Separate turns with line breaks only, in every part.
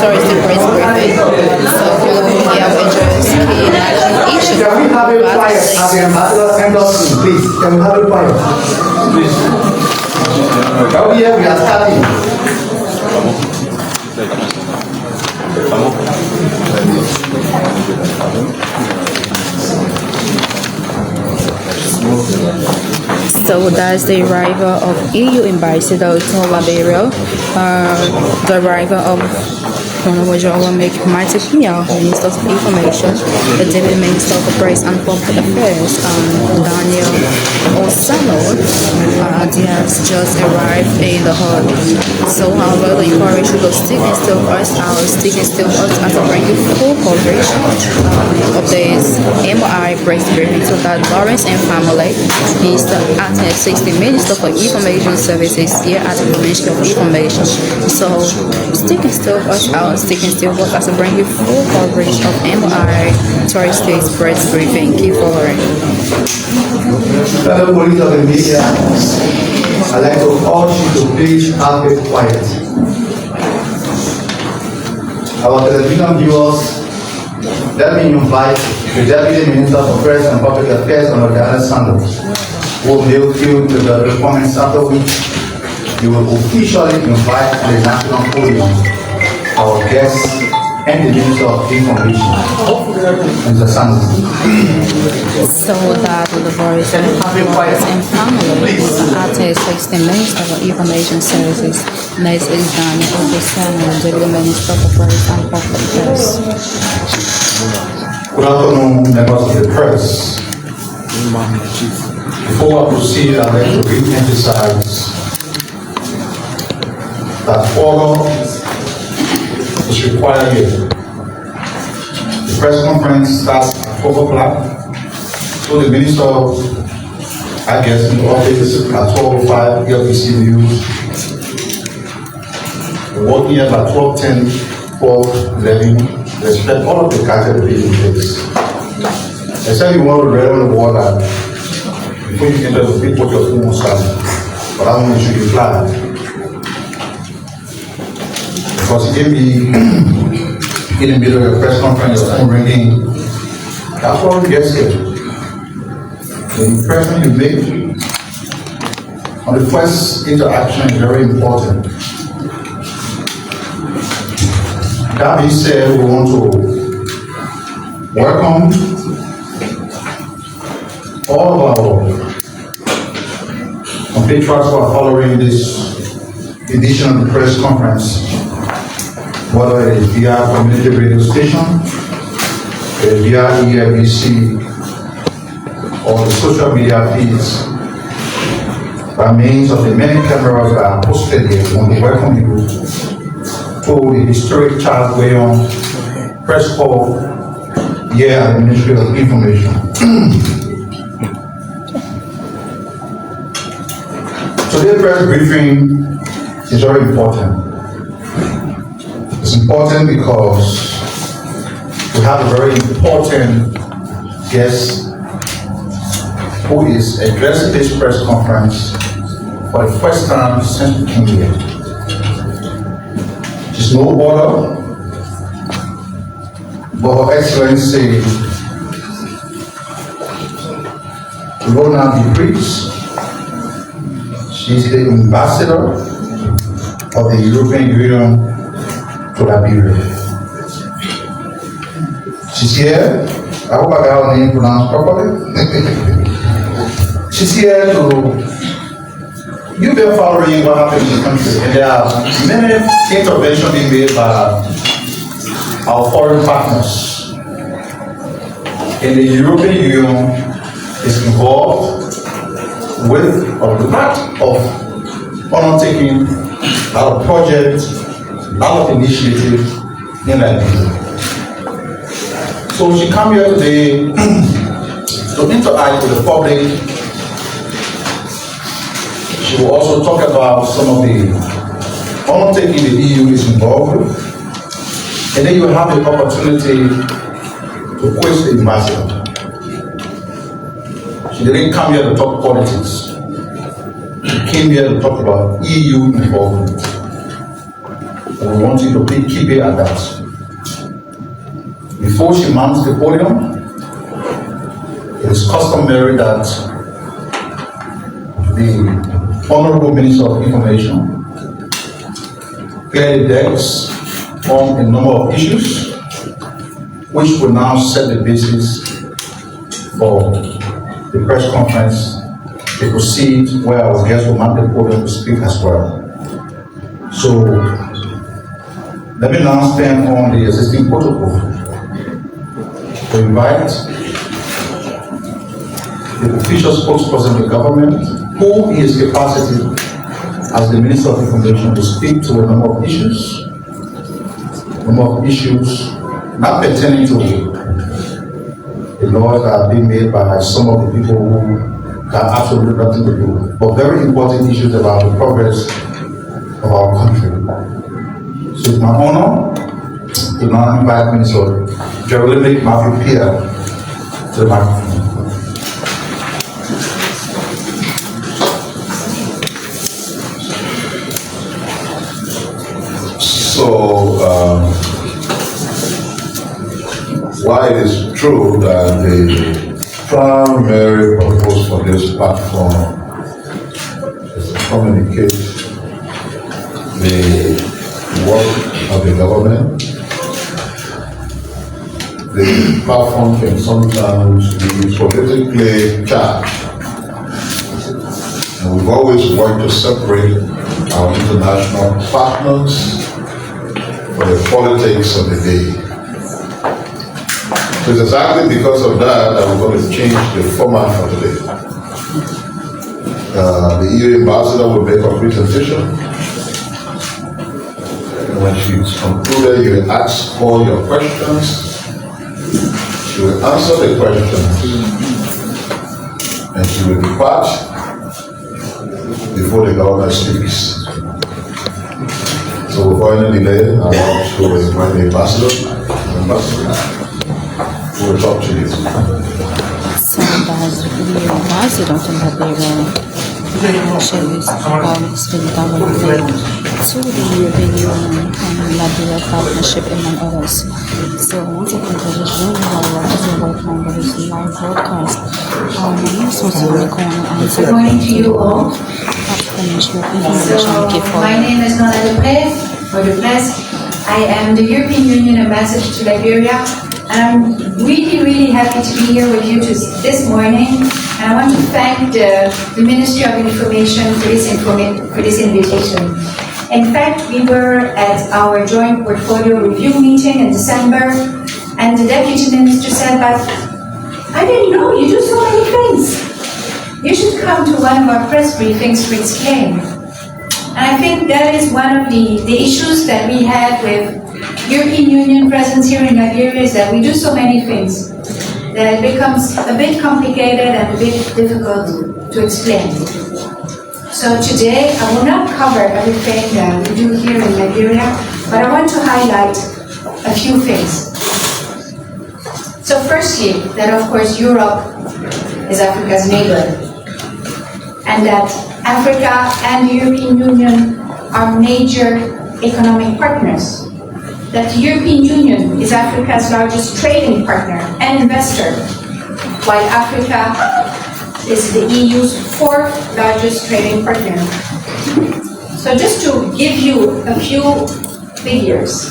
tourist Deprez briefing. So here we address key national issues.
Can we have a Piah as the ambassador send us in, please? Can we have a Piah? Please. Now here we are starting.
So that's the arrival of EU ambassador to Liberia, the arrival of Honorable Mighty Piah, Minister of Information, the Deputy Minister of Press and Public Affairs, Daniel Osano. They has just arrived in the hall. So however, the inquiry should stick and still us out, stick and still us as to bring you full coverage of this MOI press briefing so that Lawrence and family, he's the acting 60 Minister for Information Services here at the Ministry of Information. So stick and still us out, stick and still work as to bring you full coverage of MOI Thursday's press briefing. Keep following.
Fellow colleagues of the media, I'd like to urge you to please have it quiet. Our television viewers, let me invite the Deputy Minister for Press and Public Affairs, Honorable Alessandro, who will help you to the comments after which you will officially invite to the national podium our guests and the Minister of Information, Mr. Sanders.
So that the voice and family is the artist 16 Minister for Information Services. Next is Daniel Osano, Deputy Minister for Press and Public Affairs.
Good afternoon, members of the press. Before I proceed, I'd like to re-emphasize that order is required here. The press conference starts at 12 o'clock, so the minister, I guess, in the office at 12:05, LBC News. We're working here by 12:10, 12:11. Respect all of the categories taking place. Except you want to read on the water before you enter the big put your phone on silent. But I want to show you flag. Because it can be in the middle of a press conference, your phone ringing. That's what we get here. The impression you make on the first interaction is very important. That being said, we want to welcome all of our compatriots who are following this edition of the press conference, whether it is via community radio station, via EFBC, or the social media feeds, by means of the many cameras that are posted here. We want to welcome you to the historic Charles Wayon press call here at the Ministry of Information. Today's press briefing is very important. It's important because we have a very important guest who is addressing this press conference for the first time since we came here. She's no other but Her Excellency Deprez. She's the ambassador of the European Union to Liberia. She's here. I hope I got her name pronounced properly. She's here to. You've been following what happened in the country, and there are many interventions being made by our foreign partners. And the European Union is involved with a lot of undertaking, a lot of projects, a lot of initiatives in Liberia. So she came here today to interact with the public. She will also talk about some of the undertaking the EU is involved with. And then you will have the opportunity to quiz the ambassador. She didn't come here to talk politics. She came here to talk about EU involvement. We want you to keep it at that. Before she mounts the podium, it is customary that the Honorable Minister of Information clearly decks on a number of issues which will now set the basis for the press conference to proceed, where our guests will mount the podium to speak as well. So let me now stand on the existing protocol to invite the official spokesperson of the government, who in his capacity as the Minister of Information, to speak to a number of issues not pertaining to the laws that are being made by some of the people who have absolutely nothing to do, but very important issues about the progress of our country. So it's my honor to now invite Minister Piah to the microphone.
So, while it is true that the primary purpose for this platform is to communicate the work of the government, the platform can sometimes be politically charged. And we've always worked to separate our international partners for the politics of the day. So it's exactly because of that that we're going to change the format for today. The EU ambassador will make a presentation, and when she's concluded, you will ask all your questions. She will answer the questions, and she will depart before the governor speaks. So without any delay, I want to invite the ambassador. We'll talk to you.
Saudades do ambassador to Liberia. Shows it's been government to the European Union and Liberia partnership among others. So once again, this is really how as we work on this live broadcast. My name is
Good morning to you all. So my name is Deprez. I am the European Union ambassador to Liberia, and I'm really happy to be here with you this morning. And I want to thank the Ministry of Information for this invitation. In fact, we were at our joint portfolio review meeting in December, and the Deputy Minister said, "But I didn't know you do so many things. You should come to one of our press briefings to explain." And I think that is one of the issues that we have with European Union presence here in Liberia, is that we do so many things that it becomes a bit complicated and a bit difficult to explain. So today I will not cover everything that we do here in Liberia, but I want to highlight a few things. So firstly, that of course Europe is Africa's neighbor, and that Africa and the European Union are major economic partners. That the European Union is Africa's largest trading partner and investor, while Africa is the EU's fourth largest trading partner. So just to give you a few figures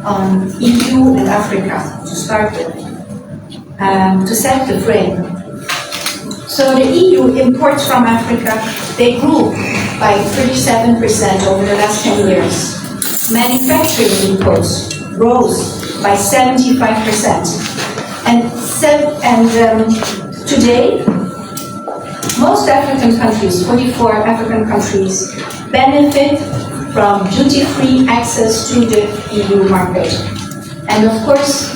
on EU and Africa to start with, to set the frame. So the EU imports from Africa, they grew by 37% over the last 10 years. Manufacturing imports rose by 75%. And today, most African countries, 44 African countries, benefit from duty-free access to the EU market. And of course,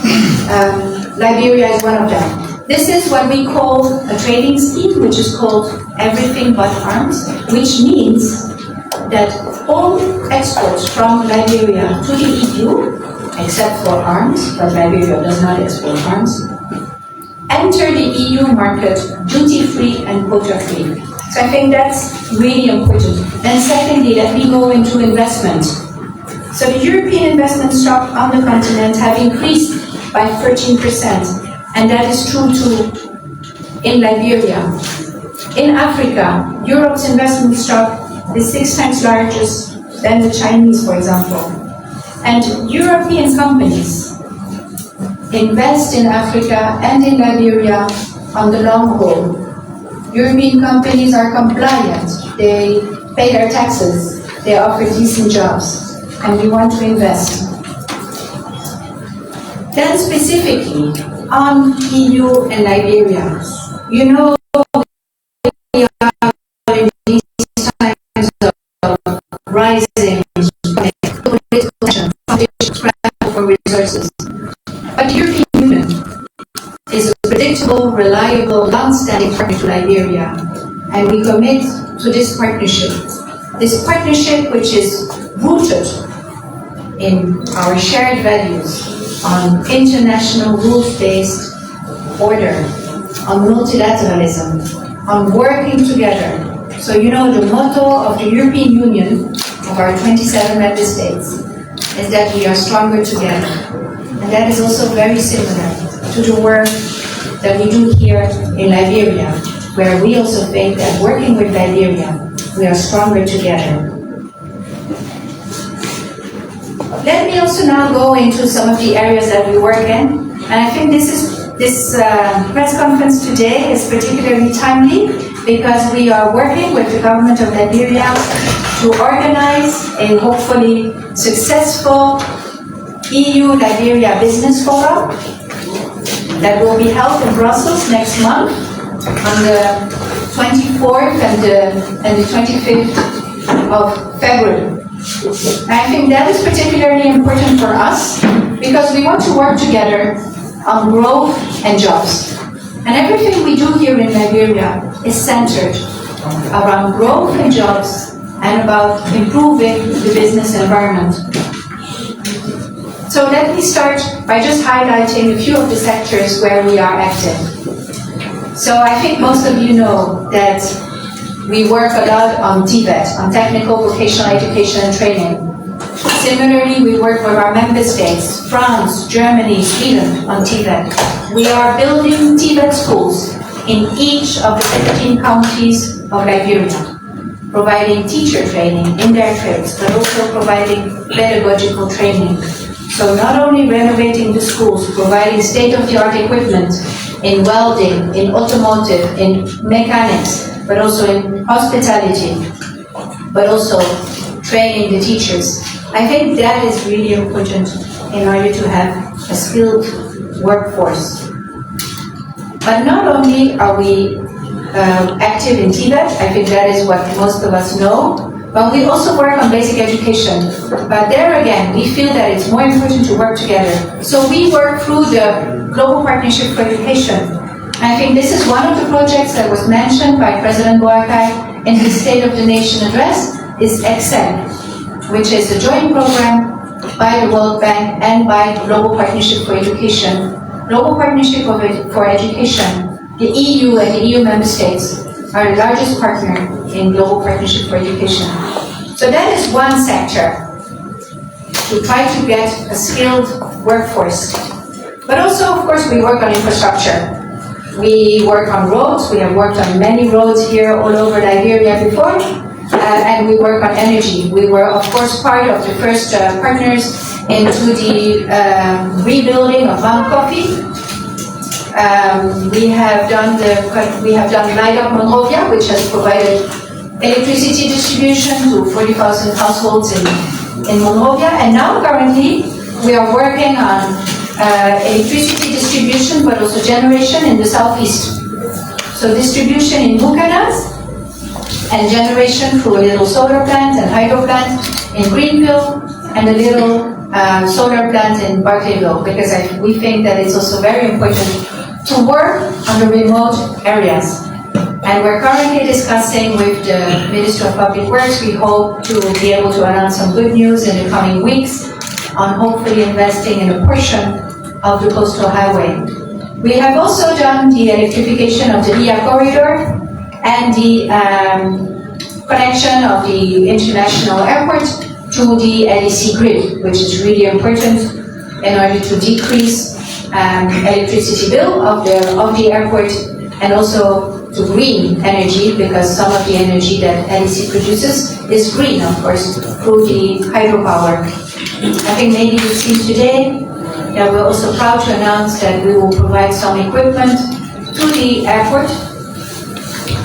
Liberia is one of them. This is what we call a trading scheme, which is called Everything But Arms, which means that all exports from Liberia to the EU, except for arms, but Liberia does not export arms, enter the EU market duty-free and quota-free. So I think that's really important. And secondly, let me go into investment. So the European investment stock on the continent have increased by 13%, and that is true too in Liberia. In Africa, Europe's investment stock is 6 times larger than the Chinese, for example. And European companies invest in Africa and in Liberia on the long haul. European companies are compliant, they pay their taxes, they offer decent jobs, and we want to invest. Then specifically on EU and Liberia, you know we are in these times of rising political tension, scramble for resources. But the European Union is a predictable, reliable, long-standing partner to Liberia, and we commit to this partnership. This partnership which is rooted in our shared values on international rules-based order, on multilateralism, on working together. So you know the motto of the European Union, of our 27 member states, is that we are stronger together. And that is also very similar to the work that we do here in Liberia, where we also think that working with Liberia, we are stronger together. Let me also now go into some of the areas that we work in. And I think this press conference today is particularly timely because we are working with the government of Liberia to organize a hopefully successful EU-Liberia Business Forum that will be held in Brussels next month on the 24th and the 25th of February. And I think that is particularly important for us because we want to work together on growth and jobs. And everything we do here in Liberia is centered around growth and jobs and about improving the business environment. So let me start by just highlighting a few of the sectors where we are active. So I think most of you know that we work a lot on TVET, on technical vocational education and training. Similarly, we work with our member states, France, Germany, Sweden, on TVET. We are building TVET schools in each of the 15 counties of Liberia, providing teacher training in their trades, but also providing pedagogical training. So not only renovating the schools, providing state-of-the-art equipment in welding, in automotive, in mechanics, but also in hospitality, but also training the teachers. I think that is really important in order to have a skilled workforce. But not only are we active in TVET, I think that is what most of us know, but we also work on basic education. But there again, we feel that it's more important to work together. So we work through the Global Partnership for Education. I think this is one of the projects that was mentioned by President Boakai in his State of the Nation address, is EXCEL, which is a joint program by the World Bank and by Global Partnership for Education. Global Partnership for Education, the EU and the EU member states are the largest partner in Global Partnership for Education. So that is one sector, to try to get a skilled workforce. But also, of course, we work on infrastructure. We work on roads. We have worked on many roads here all over Liberia before. And we work on energy. We were, of course, part of the first partners into the rebuilding of Mount Coffee. We have done Light Up Monrovia, which has provided electricity distribution to 40,000 households in Monrovia. And now, currently, we are working on electricity distribution, but also generation in the southeast. So distribution in Bukanas, and generation through a little solar plant and hydro plant in Greenville, and a little solar plant in Barclayville, because we think that it's also very important to work on the remote areas. And we're currently discussing with the Minister of Public Works. We hope to be able to announce some good news in the coming weeks on hopefully investing in a portion of the coastal highway. We have also done the electrification of the Piah corridor and the connection of the international airport to the LEC grid, which is really important in order to decrease electricity bill of the airport, and also to green energy, because some of the energy that LEC produces is green, of course, through the hydropower. I think maybe you've seen today that we're also proud to announce that we will provide some equipment to the airport,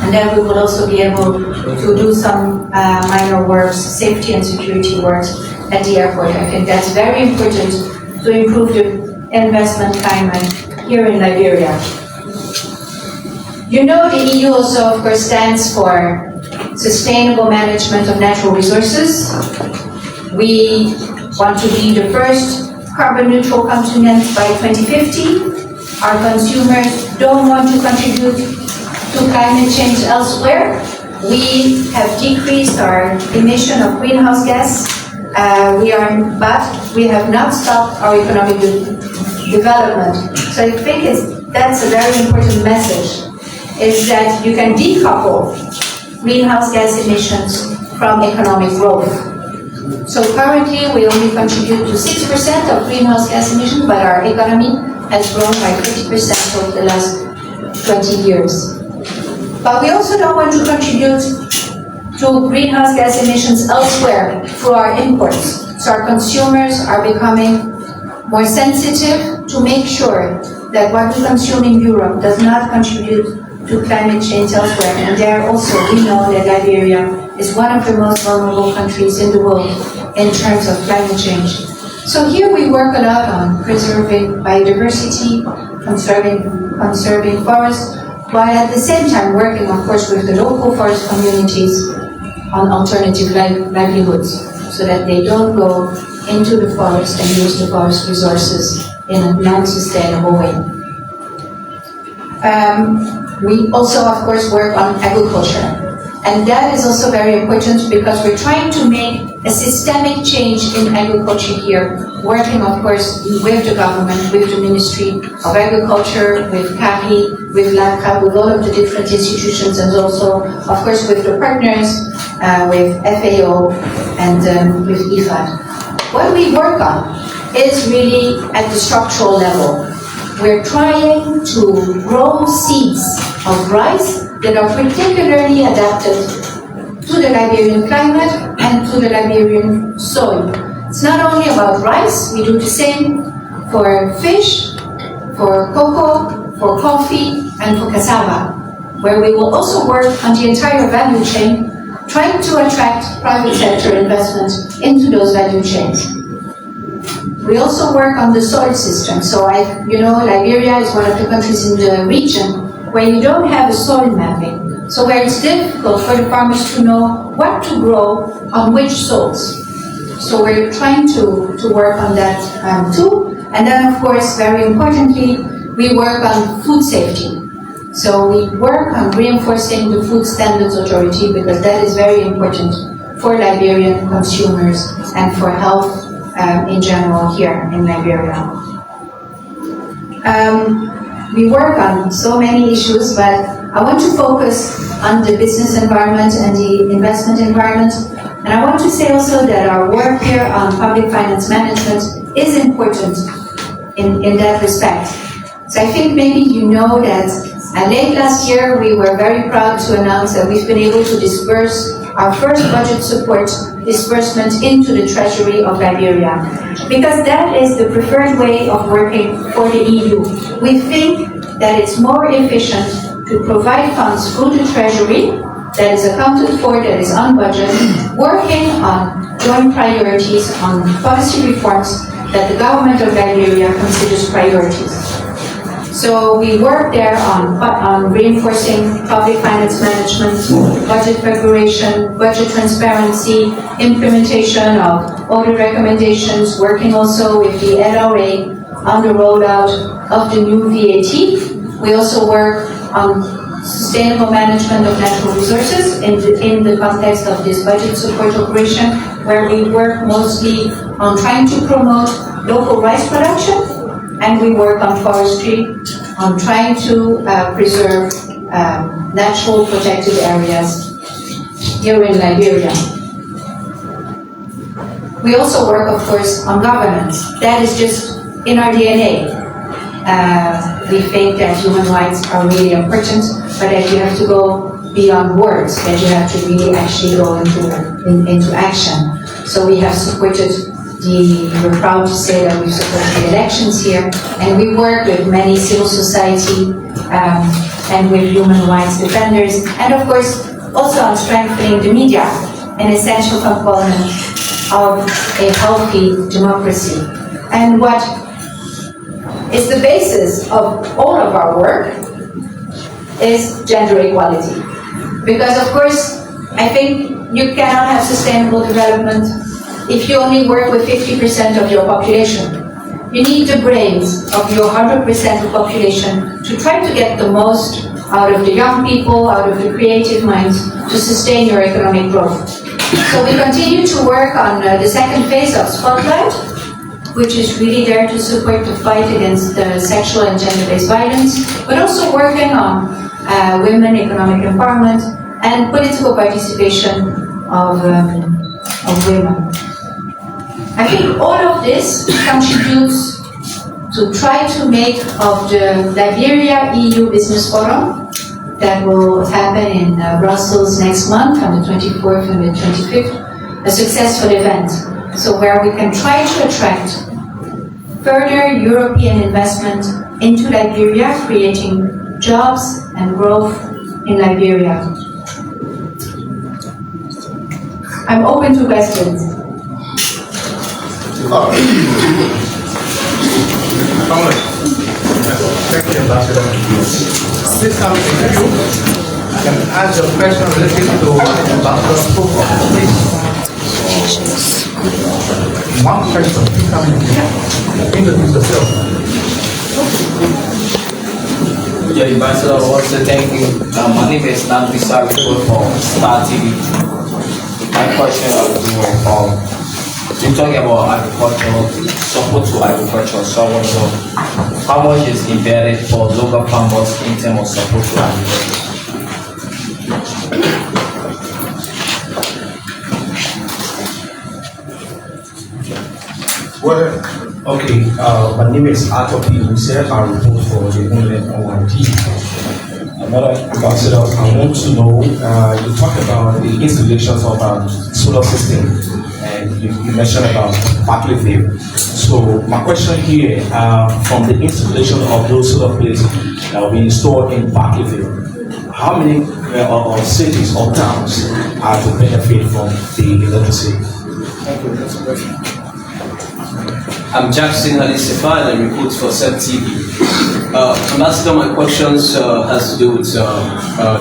and then we will also be able to do some minor works, safety and security works at the airport. I think that's very important to improve the investment climate here in Liberia. You know, the EU also, of course, stands for sustainable management of natural resources. We want to be the first carbon neutral continent by 2050. Our consumers don't want to contribute to climate change elsewhere. We have decreased our emission of greenhouse gas. But we have not stopped our economic development. So I think that's a very important message, is that you can decouple greenhouse gas emissions from economic growth. So currently we only contribute to 6% of greenhouse gas emissions, but our economy has grown by 50% over the last 20 years. But we also don't want to contribute to greenhouse gas emissions elsewhere through our imports. So our consumers are becoming more sensitive to make sure that what we consume in Europe does not contribute to climate change elsewhere. And there also, we know that Liberia is one of the most vulnerable countries in the world in terms of climate change. So here we work a lot on preserving biodiversity, conserving forests, while at the same time working, of course, with the local forest communities on alternative livelihoods, so that they don't go into the forest and use the forest resources in a non-sustainable way. We also, of course, work on agriculture. And that is also very important because we're trying to make a systemic change in agriculture here, working, of course, with the government, with the Ministry of Agriculture, with CARI, with LACA, with all of the different institutions, and also, of course, with the partners, with FAO and with IFAD. What we work on is really at the structural level. We're trying to grow seeds of rice that are particularly adapted to the Liberian climate and to the Liberian soil. It's not only about rice, we do the same for fish, for cocoa, for coffee, and for cassava, where we will also work on the entire value chain, trying to attract private sector investment into those value chains. We also work on the soil system. So Liberia is one of the countries in the region where you don't have a soil mapping. So where it's difficult for the farmers to know what to grow on which soils. So we're trying to work on that too. And then, of course, very importantly, we work on food safety. So we work on reinforcing the Food Standards Authority because that is very important for Liberian consumers and for health in general here in Liberia. We work on so many issues, but I want to focus on the business environment and the investment environment. And I want to say also that our work here on public finance management is important in that respect. So I think maybe you know that late last year we were very proud to announce that we've been able to disburse our first budget support disbursement into the Treasury of Liberia, because that is the preferred way of working for the EU. We think that it's more efficient to provide funds through the Treasury that is accounted for, that is on budget, working on joint priorities, on policy reforms that the government of Liberia considers priorities. So we work there on reinforcing public finance management, budget preparation, budget transparency, implementation of all the recommendations, working also with the LRA on the rollout of the new VAT. We also work on sustainable management of natural resources in the context of this budget support operation, where we work mostly on trying to promote local rice production. And we work on forestry, on trying to preserve natural protected areas here in Liberia. We also work, of course, on governance. That is just in our DNA. We think that human rights are really important, but that you have to go beyond words, that you have to really actually go into action. So we have supported we're proud to say that we've supported the elections here, and we work with many civil society and with human rights defenders, and of course also on strengthening the media, an essential component of a healthy democracy. And what is the basis of all of our work is gender equality. Because of course, I think you cannot have sustainable development if you only work with 50% of your population. You need the brains of your 100% of population to try to get the most out of the young people, out of the creative minds, to sustain your economic growth. So we continue to work on the second phase of Spotlight, which is really there to support the fight against sexual and gender-based violence, but also working on women, economic empowerment, and political participation of women. I think all of this contributes to try to make of the Liberia EU Business Forum that will happen in Brussels next month on the 24th and the 25th, a successful event. So where we can try to attract further European investment into Liberia, creating jobs and growth in Liberia. I'm open to questions.
Thank you, Ambassador. This comes to you. I can ask a question related to Ambassador's program, please. One question, please come in here. Introduce yourself.
Yeah, Ambassador, also thank you. My name is Nandisa Report from Star TV. My question is you're talking about agriculture, support to agriculture. So I want to know how much is embedded for local farmers in terms of support to agriculture?
Well, okay, my name is Arthur P. Hussein. I report for the MOI. Another ambassador, I want to know, you talked about the installations of a solar system, and you mentioned about Barclayville. So my question here, from the installation of those solar plates that will be installed in Barclayville, how many cities or towns are to benefit from the electricity?
Thank you. That's a question. I'm Jackson Halisifa and I report for Set TV. Ambassador, my questions has to do with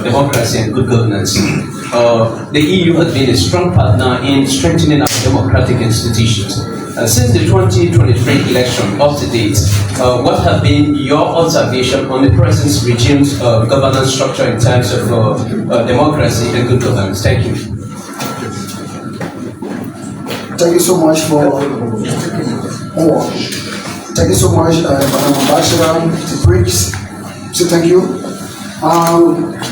democracy and good governance. The EU has been a strong partner in strengthening our democratic institutions. Since the 2023 election up to date, what have been your observation on the present regime's governance structure in terms of democracy and good governance? Thank you.
Thank you so much for Thank you so much, Madam Ambassador Deprez. So thank you.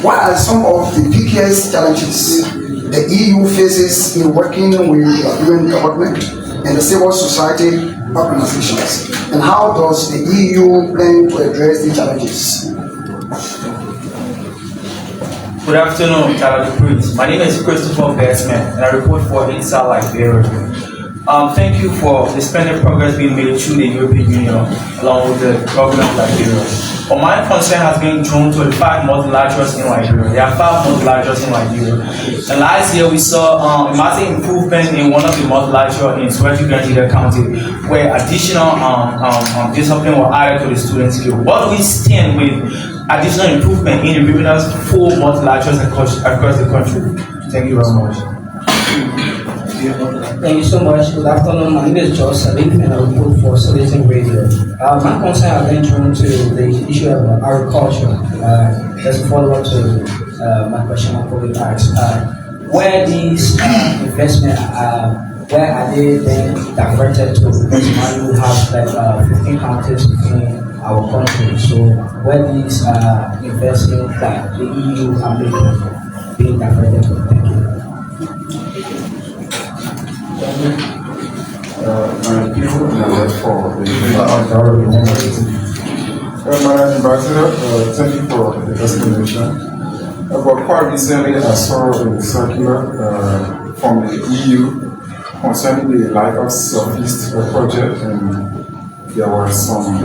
What are some of the biggest challenges the EU faces in working with the UN government and the civil society organizations? And how does the EU plan to address these challenges?
Good afternoon, Madam Deprez. My name is Christopher Bassman, and I report for Inside Liberia. Thank you for the splendid progress being made through the European Union along with the government of Liberia. But my concern has been drawn to the 5 multilaterals in Liberia. There are 5 multilaterals in Liberia. And last year we saw a massive improvement in one of the multilaterals in Swahili County, where additional discipline were added to the student skill. What do we stand with additional improvement in the Ribana's 4 multilaterals across the country? Thank you very much.
Thank you so much. Good afternoon. My name is George Salim and I report for Citizen Radio. My concern has been drawn to the issue of agriculture. Just a follow-up to my question I probably asked. Where these investments where are they then diverted to? Because now you have like 15 countries within our country. So where these investments that the EU are making being diverted to? Thank you.
and people in the left for the Madam Ambassador, thank you for the explanation. But quite recently, I saw a circular from the EU concerning the Light of Southeast project, and there was some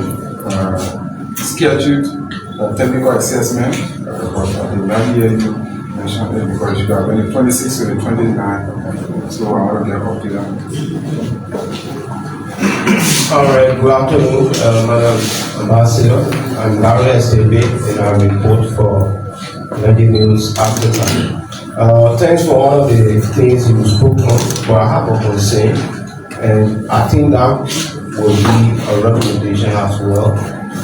scheduled technical assessment, but I did not hear you mention it because you are going the 26th to the 29th, so I want to get up to that.
All right, good afternoon, Madam Ambassador. I'm Larry Estebe, and I report for Lady News Africa. Thanks for all of the things you spoke on, but I have a concern, and I think that will be a recommendation as well,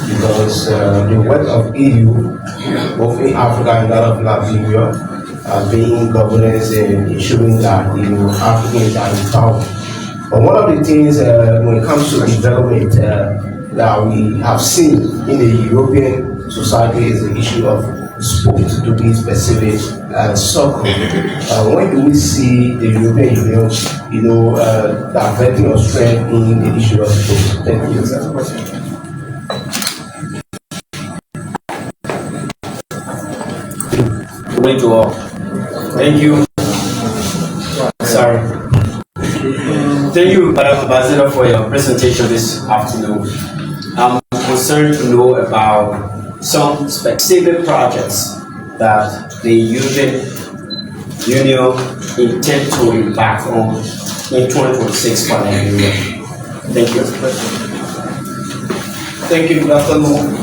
because the work of EU, both in Africa and that of Liberia, being governance and ensuring that Africans are empowered. But one of the things when it comes to development that we have seen in the European society is the issue of sport, to be specific, soccer. When do we see the European Union, diverting our strength in the issue of sport? Thank you.
Good to all. Thank you. Sorry. Thank you, Madam Ambassador, for your presentation this afternoon. I'm concerned to know about some specific projects that the European Union intend to embark on in 2026 for Liberia. Thank you.
Thank you, good afternoon.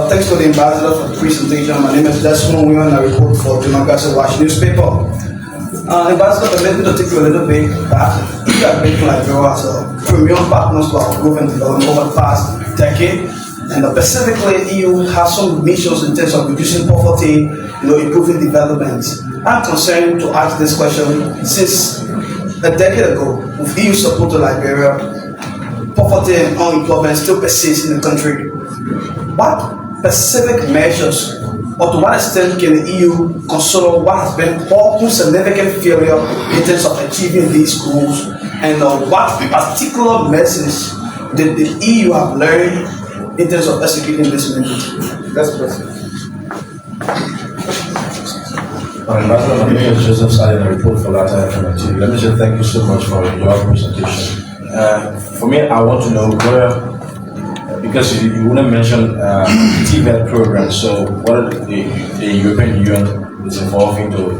Thanks to the ambassador for the presentation. My name is Desmond Nguyen, and I report for Democracy Watch newspaper. Ambassador, permit me to take you a little bit back. We have been Liberia as a premier partners to our growth and development over the past decade. And specifically, EU has some missions in terms of reducing poverty, improving development. I'm concerned to ask this question since a decade ago, with EU support to Liberia, poverty and unemployment still persist in the country. What specific measures, or to what extent can the EU consider what has been all significant failure in terms of achieving these goals, and what particular lessons did the EU have learned in terms of executing this mission? That's the question.
Ambassador, my name is Joseph Sally, and I report for Latin Committee. Let me just thank you so much for your presentation. For me, I want to know where, because you wouldn't mention TVET programs, so what the European Union is involving to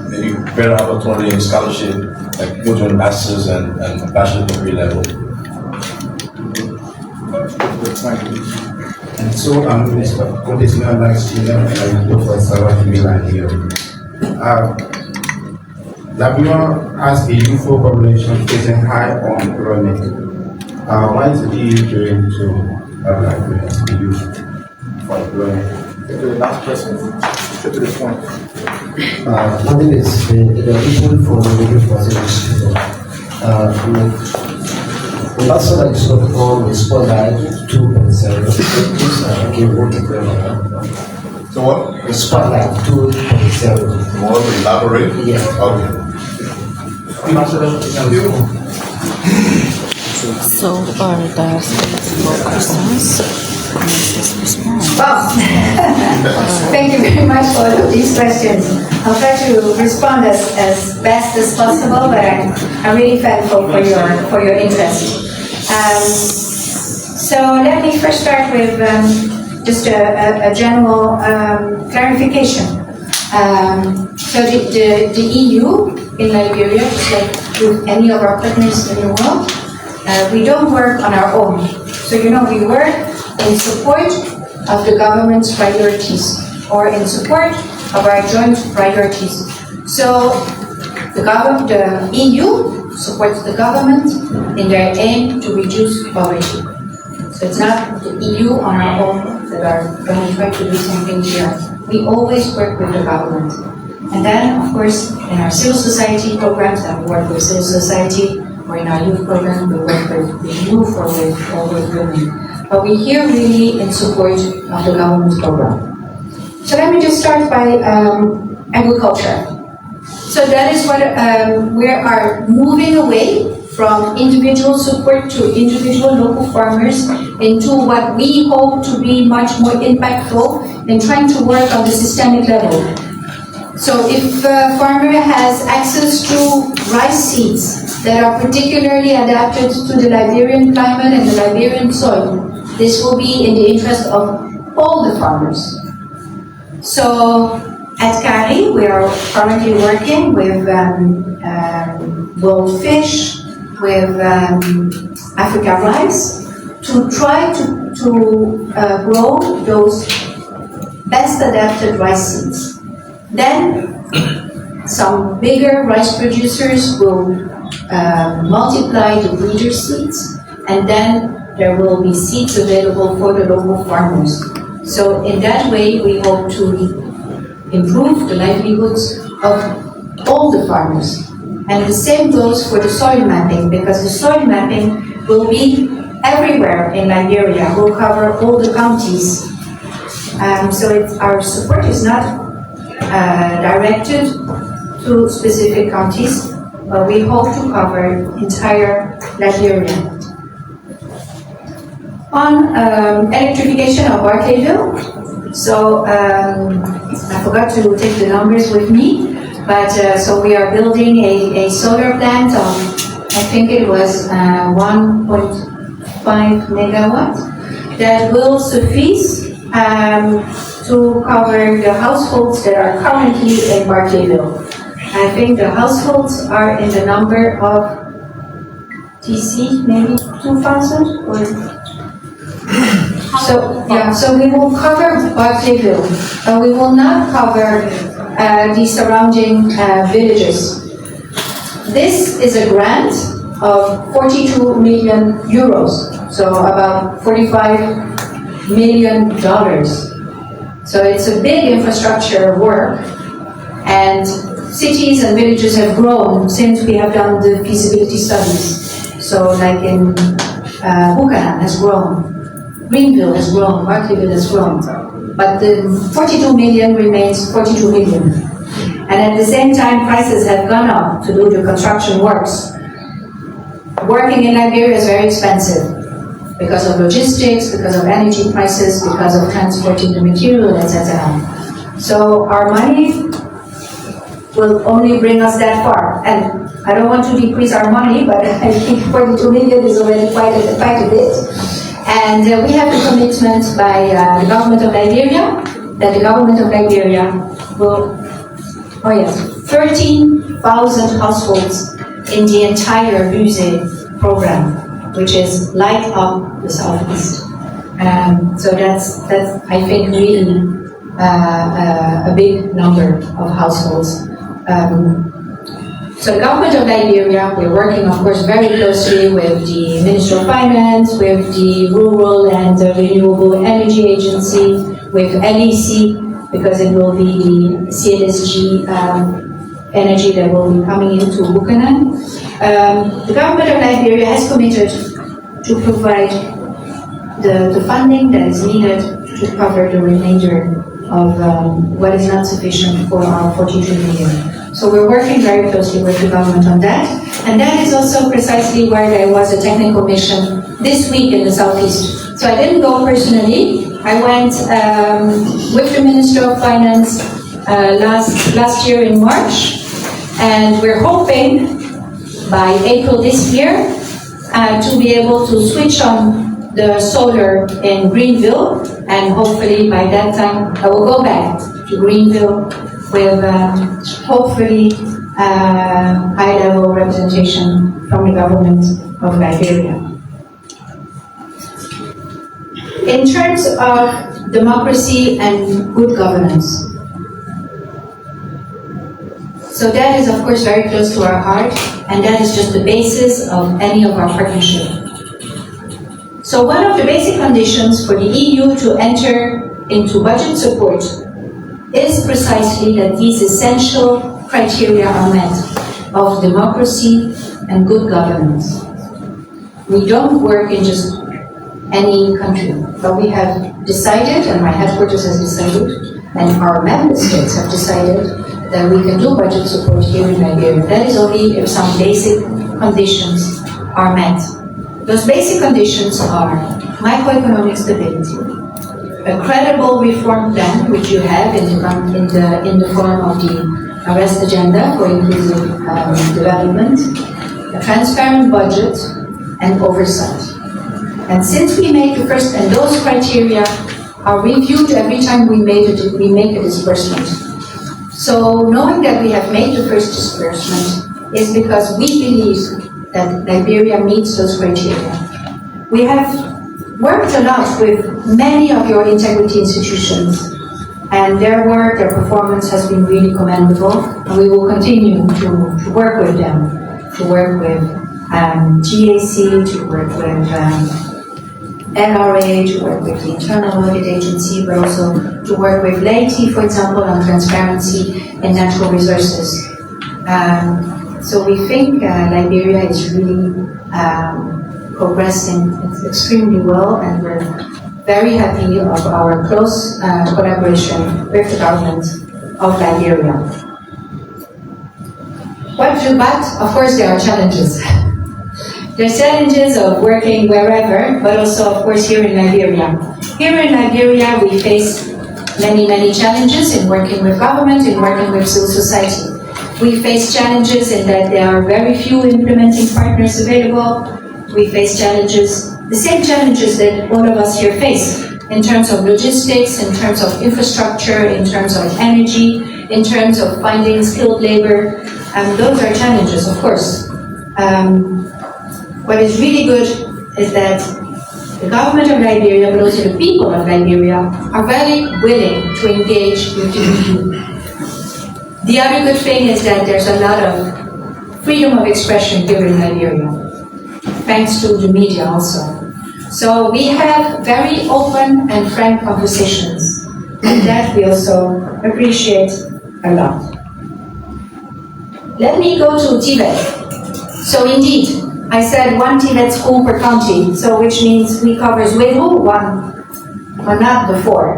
maybe better opportunity in scholarship, like go to masters and bachelor degree level. And so I'm Mr. Conditional Nigeria, and I report for Salvador Liberia. Liberia has a youthful population facing high unemployment. What is the EU doing to Liberia, the youth for employment?
The last question, straight to the point.
One thing is the people for the radio facilities. The last one I saw from is Spotlight 2.0.
So what?
The Spotlight 2.0.
More to elaborate?
Yeah.
Okay.
So, there's more questions.
Well, thank you very much for all of these questions. I'll try to respond as best as possible, but I'm really thankful for your interest. So let me first start with just a general clarification. So the EU in Liberia, just like with any of our partners in the world, we don't work on our own. So we work in support of the government's priorities, or in support of our joint priorities. So the EU supports the government in their aim to reduce poverty. So it's not the EU on our own that are going to try to do something here. We always work with the government. And then, of course, in our civil society programs, that we work with civil society, or in our youth program, we work with youth or with women. But we're here really in support of the government's program. So let me just start by agriculture. So that is what we are moving away from individual support to individual local farmers into what we hope to be much more impactful in trying to work on the systemic level. So if a farmer has access to rice seeds that are particularly adapted to the Liberian climate and the Liberian soil, this will be in the interest of all the farmers. So at CARI, we are currently working with goldfish, with Africa rice, to try to grow those best adapted rice seeds. Then some bigger rice producers will multiply the breeder seeds, and then there will be seeds available for the local farmers. So in that way, we hope to improve the livelihoods of all the farmers. And the same goes for the soil mapping, because the soil mapping will be everywhere in Liberia, will cover all the counties. So our support is not directed to specific counties, but we hope to cover entire Liberia. On electrification of Barclayville, so I forgot to take the numbers with me, but so we are building a solar plant of, I think it was 1.5 megawatts, that will suffice to cover the households that are currently in Barclayville. I think the households are in the number of TC, maybe 2,000 or. So we will cover Barclayville, but we will not cover the surrounding villages. This is a grant of 42 million euros, so about $45 million. So it's a big infrastructure work, and cities and villages have grown since we have done the feasibility studies. So like in Buchanan has grown, Greenville has grown, Barclayville has grown, but the 42 million remains 42 million. And at the same time, prices have gone up to do the construction works. Working in Liberia is very expensive because of logistics, because of energy prices, because of transporting the material, etc. So our money will only bring us that far. And I don't want to decrease our money, but I think 42 million is already quite a bit. And we have a commitment by the government of Liberia that the government of Liberia will, 13,000 households in the entire Buse program, which is light up the southeast. So that's I think really a big number of households. So the government of Liberia, we're working, of course, very closely with the Ministry of Finance, with the Rural and Renewable Energy Agency, with LEC, because it will be the CLSG energy that will be coming into Buchanan. The government of Liberia has committed to provide the funding that is needed to cover the remainder of what is not sufficient for our 42 million. So we're working very closely with the government on that. And that is also precisely where there was a technical mission this week in the Southeast. So I didn't go personally. I went with the Minister of Finance last year in March. And we're hoping by April this year to be able to switch on the solar in Greenville. And hopefully by that time I will go back to Greenville with hopefully high-level representation from the government of Liberia. In terms of democracy and good governance, so that is of course very close to our heart, and that is just the basis of any of our partnership. So one of the basic conditions for the EU to enter into budget support is precisely that these essential criteria are met of democracy and good governance. We don't work in just any country, but we have decided, and my headquarters has decided, and our member states have decided, that we can do budget support here in Liberia. That is only if some basic conditions are met. Those basic conditions are macroeconomic stability, a credible reform plan, which you have in the form of the Arrest Agenda for Inclusive Development, a transparent budget, and oversight. And since we make the first, and those criteria are reviewed every time we make a disbursement. So knowing that we have made the first disbursement is because we believe that Liberia meets those criteria. We have worked a lot with many of your integrity institutions, and their work, their performance has been really commendable, and we will continue to work with them, to work with GAC, to work with NRA, to work with the Internal Audit Agency, but also to work with Laity, for example, on transparency and natural resources. So we think Liberia is really progressing extremely well, and we're very happy of our close collaboration with the government of Liberia. But of course there are challenges. There are challenges of working wherever, but also of course here in Liberia. Here in Liberia we face many challenges in working with government, in working with civil society. We face challenges in that there are very few implementing partners available. We face challenges, the same challenges that all of us here face, in terms of logistics, in terms of infrastructure, in terms of energy, in terms of finding skilled labor. Those are challenges, of course. What is really good is that the government of Liberia, but also the people of Liberia, are very willing to engage with the EU. The other good thing is that there's a lot of freedom of expression here in Liberia, thanks to the media also. So we have very open and frank conversations, and that we also appreciate a lot. Let me go to Tibet. So indeed, I said one Tibet school per county, so which means we cover Zwedu, one, or not before.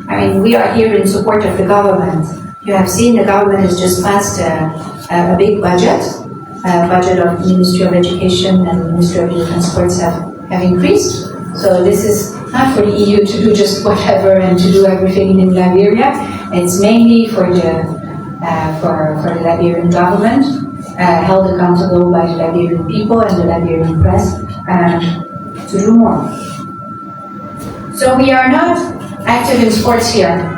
I mean, we are here in support of the government. You have seen the government has just passed a big budget. Budget of the Ministry of Education and the Ministry of Youth and Sports have increased. So this is not for the EU to do just whatever and to do everything in Liberia. It's mainly for the Liberian government, held accountable by the Liberian people and the Liberian press, to do more. So we are not active in sports here.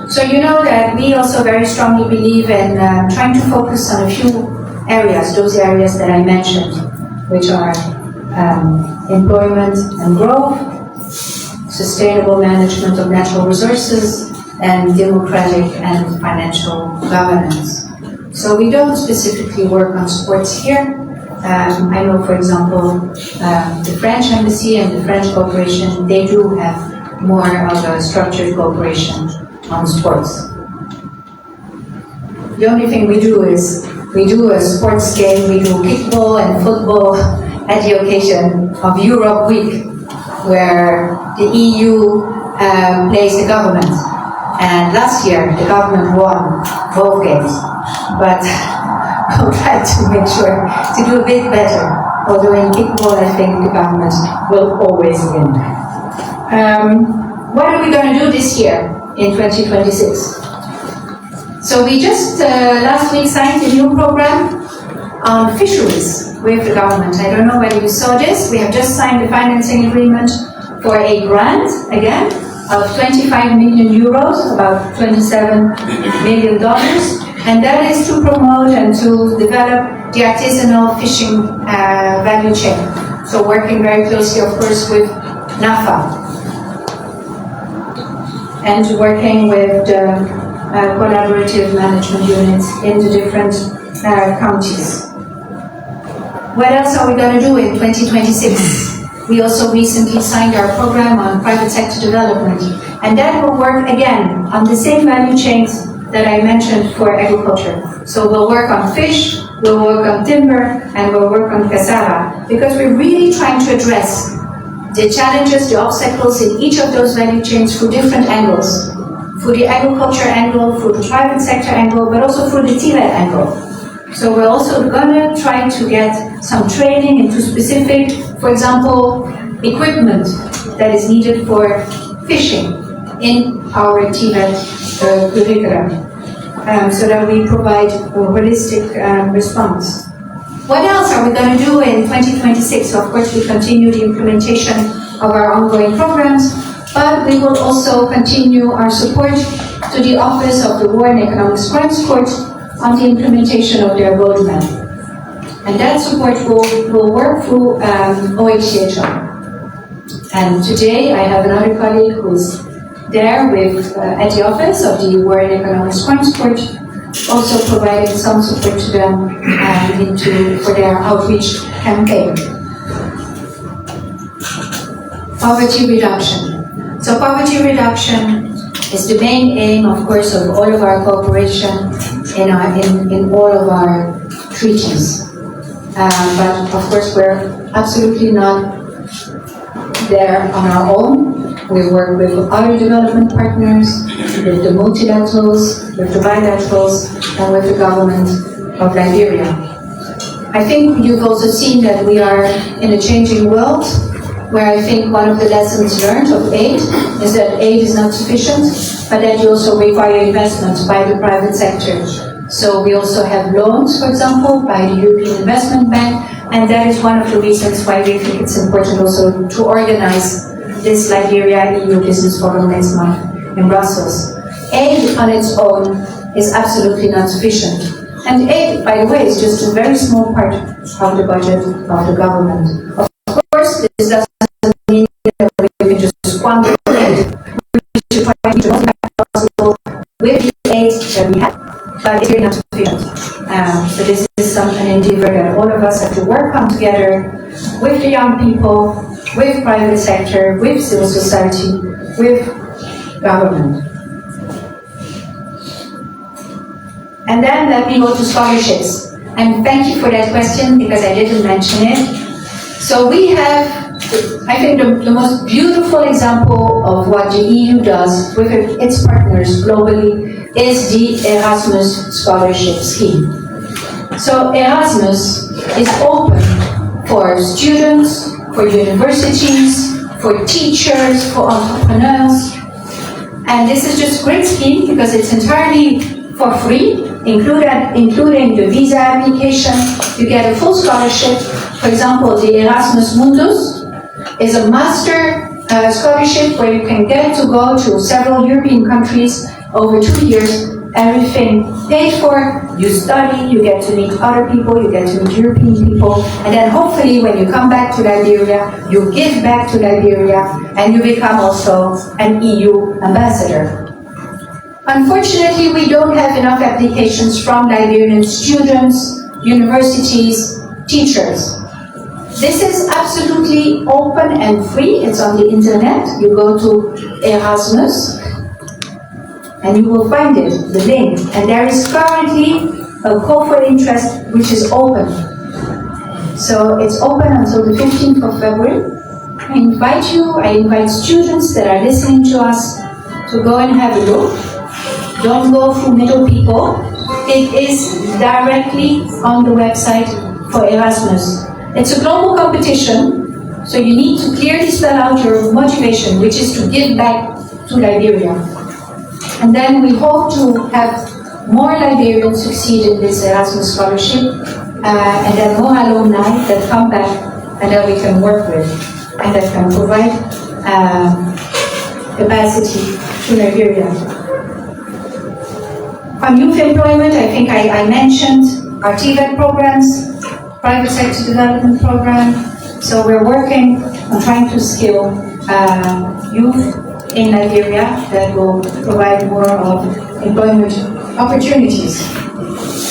So you know that we also very strongly believe in trying to focus on a few areas, those areas that I mentioned, which are employment and growth, sustainable management of natural resources, and democratic and financial governance. So we don't specifically work on sports here. I know, for example, the French embassy and the French cooperation, they do have more of a structured cooperation on sports. The only thing we do is we do a sports game, we do kickball and football at the occasion of Europe Week, where the EU plays the government. And last year, the government won both games. But we'll try to make sure to do a bit better. Although in kickball, I think the government will always win. What are we going to do this year in 2026? So we just last week signed a new program on fisheries with the government. I don't know whether you saw this. We have just signed a financing agreement for a grant, again, of 25 million euros, about $27 million. And that is to promote and to develop the artisanal fishing value chain. So working very closely, of course, with NAFA. And working with the collaborative management units in the different counties. What else are we going to do in 2026? We also recently signed our program on private sector development. And that will work again on the same value chains that I mentioned for agriculture. So we'll work on fish, we'll work on timber, and we'll work on cassava, because we're really trying to address the challenges, the obstacles in each of those value chains through different angles. through the agriculture angle, through the private sector angle, but also through the TVET angle. So we're also gonna try to get some training into specific, for example, equipment that is needed for fishing in our TVET curriculum, so that we provide a holistic response. What else are we going to do in 2026? So of course we continue the implementation of our ongoing programs, but we will also continue our support to the Office of the War and Economic Crimes Court on the implementation of their roadmap. And that support will work through OHCHR. And today I have another colleague who's there with, at the Office of the War and Economic Crimes Court, also providing some support to them for their outreach campaign. Poverty reduction. So poverty reduction is the main aim, of course, of all of our cooperation in all of our treaties. But of course, we're absolutely not there on our own. We work with other development partners, with the multilaterals, with the bilaterals, and with the government of Liberia. I think you've also seen that we are in a changing world, where I think one of the lessons learned of aid is that aid is not sufficient, but that you also require investment by the private sector. So we also have loans, for example, by the European Investment Bank, and that is one of the reasons why we think it's important also to organize this Liberia-EU Business Forum next month in Brussels. Aid on its own is absolutely not sufficient. And aid, by the way, is just a very small part of the budget of the government. Of course, this doesn't mean that we can just squander aid. We should try to do the most possible with the aid that we have, but it's really not sufficient. So this is an endeavor that all of us have to work on together with the young people, with private sector, with civil society, with government. And then let me go to scholarships. And thank you for that question, because I didn't mention it. So we have, I think, the most beautiful example of what the EU does with its partners globally is the Erasmus scholarship scheme. So Erasmus is open for students, for universities, for teachers, for entrepreneurs. And this is just a great scheme because it's entirely for free, including the visa application. You get a full scholarship. For example, the Erasmus Mundus is a master scholarship where you can get to go to several European countries over 2 years, everything paid for, you study, you get to meet other people, you get to meet European people, and then hopefully when you come back to Liberia, you give back to Liberia, and you become also an EU ambassador. Unfortunately, we don't have enough applications from Liberian students, universities, teachers. This is absolutely open and free. It's on the internet. You go to Erasmus, and you will find it, the link. And there is currently a call for interest which is open. So it's open until the 15th of February. I invite students that are listening to us to go and have a look. Don't go through middle people. It is directly on the website for Erasmus. It's a global competition, so you need to clearly spell out your motivation, which is to give back to Liberia. And then we hope to have more Liberians succeed in this Erasmus scholarship, and then more alumni that come back and that we can work with, and that can provide capacity to Liberia. On youth employment, I think I mentioned our TVET programs, private sector development program. So we're working on trying to skill youth in Liberia that will provide more of employment opportunities,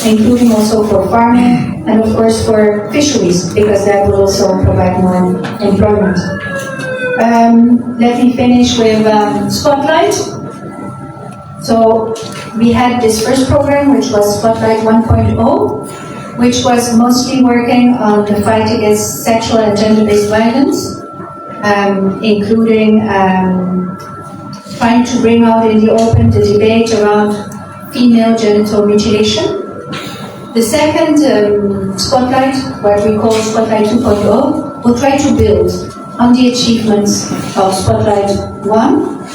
including also for farming and of course for fisheries, because that will also provide more employment. Let me finish with Spotlight. So we had this first program, which was Spotlight 1.0, which was mostly working on the fight against sexual and gender-based violence, including trying to bring out in the open the debate around female genital mutilation. The second spotlight, what we call Spotlight 2.0, will try to build on the achievements of Spotlight 1.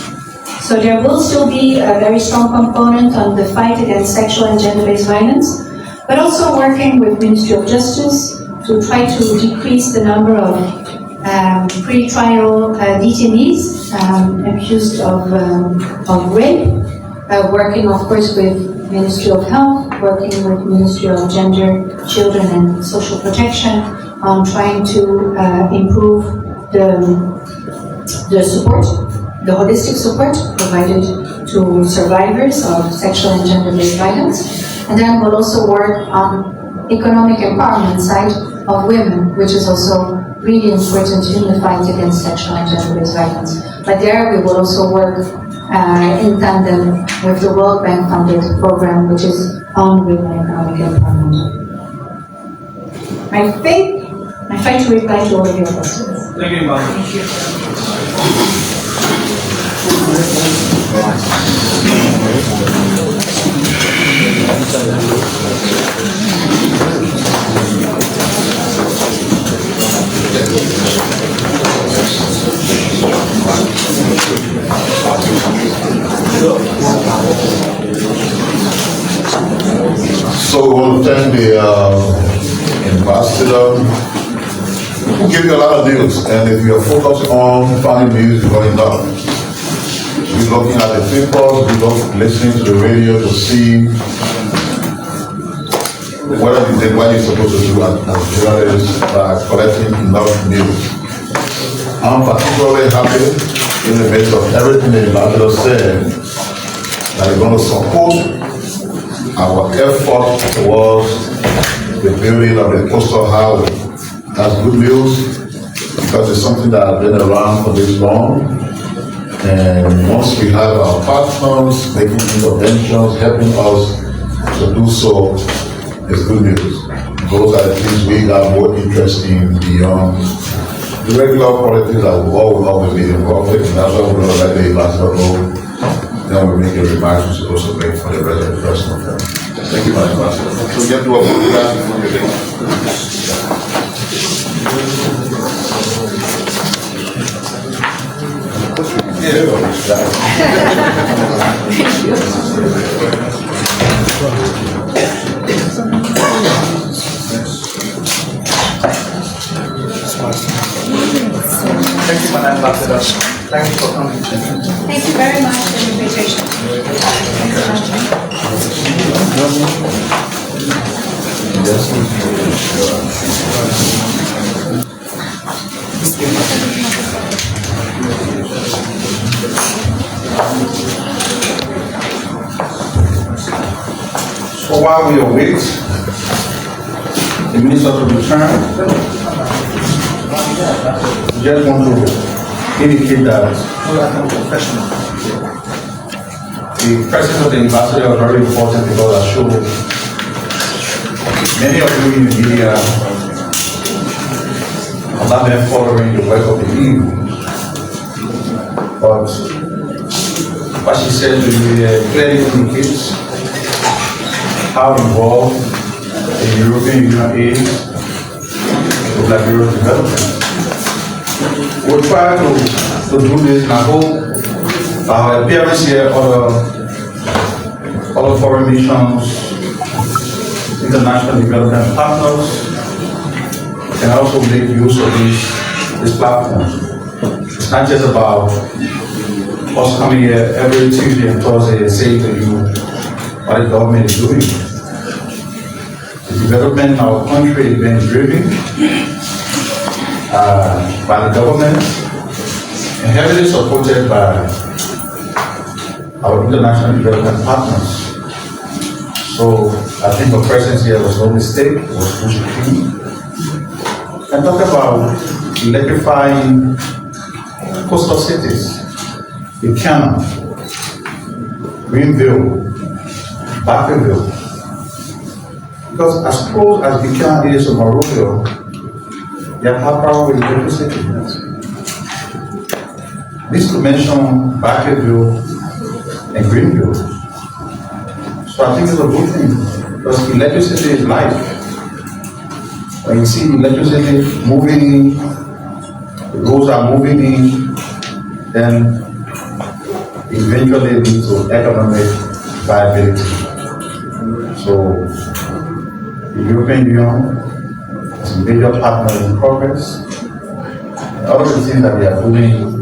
So there will still be a very strong component on the fight against sexual and gender-based violence, but also working with Ministry of Justice to try to decrease the number of pre-trial detainees accused of rape, working of course with Ministry of Health, working with Ministry of Gender, Children and Social Protection on trying to improve the support, the holistic support provided to survivors of sexual and gender-based violence. And then we'll also work on economic empowerment side of women, which is also really important in the fight against sexual and gender-based violence. But there we will also work in tandem with the World Bank funded program, which is on women economic empowerment. I think I tried to reply to all of your questions.
Thank you, ma'am. Thank you.
So we want to thank the ambassador who gave you a lot of news, and if you're focused on finding news, you're going down. We're looking at the papers, we're listening to the radio to see what you're supposed to do as journalists by collecting enough news. I'm particularly happy in the midst of everything the ambassador said that you're going to support our effort towards the building of the coastal highway. That's good news because it's something that has been around for this long. And once we have our partners making interventions, helping us to do so, it's good news. Those are the things we got more interesting beyond the regular politics that we always be involved with. And that's why we're going to let the ambassador go. Then we make a remarks we're supposed to make for the rest of the personal family. Thank you, Madam Ambassador. So we get to a photograph before you leave.
Thank you, Madam Ambassador. Thank you for coming.
Thank you very much for the invitation.
So while we await the minister to return, we just want to indicate that the presence of the ambassador is very important because I show many of you in the media have not been following the work of the EU. But what she said to you clearly indicates how involved the European Union is with Liberia's development. We'll try to do this, and I hope our appearance here, other foreign missions, international development partners can also make use of this platform. It's not just about us coming here every Tuesday and Thursday and saying to you what the government is doing. The development in our country is being driven by the government and heavily supported by our international development partners. So I think the presence here was no mistake, it was pushed key. And talk about electrifying coastal cities, Buchanan, Greenville, Barkerville. Because as close as Buchanan is to Monrovia, they have power with electricity. missed to mention Barkerville and Greenville. So I think it's a good thing, because electricity is life. When you see electricity moving in, the roads are moving in, then eventually it leads to economic viability. So the European Union is a major partner in progress. All of the things that we are doing,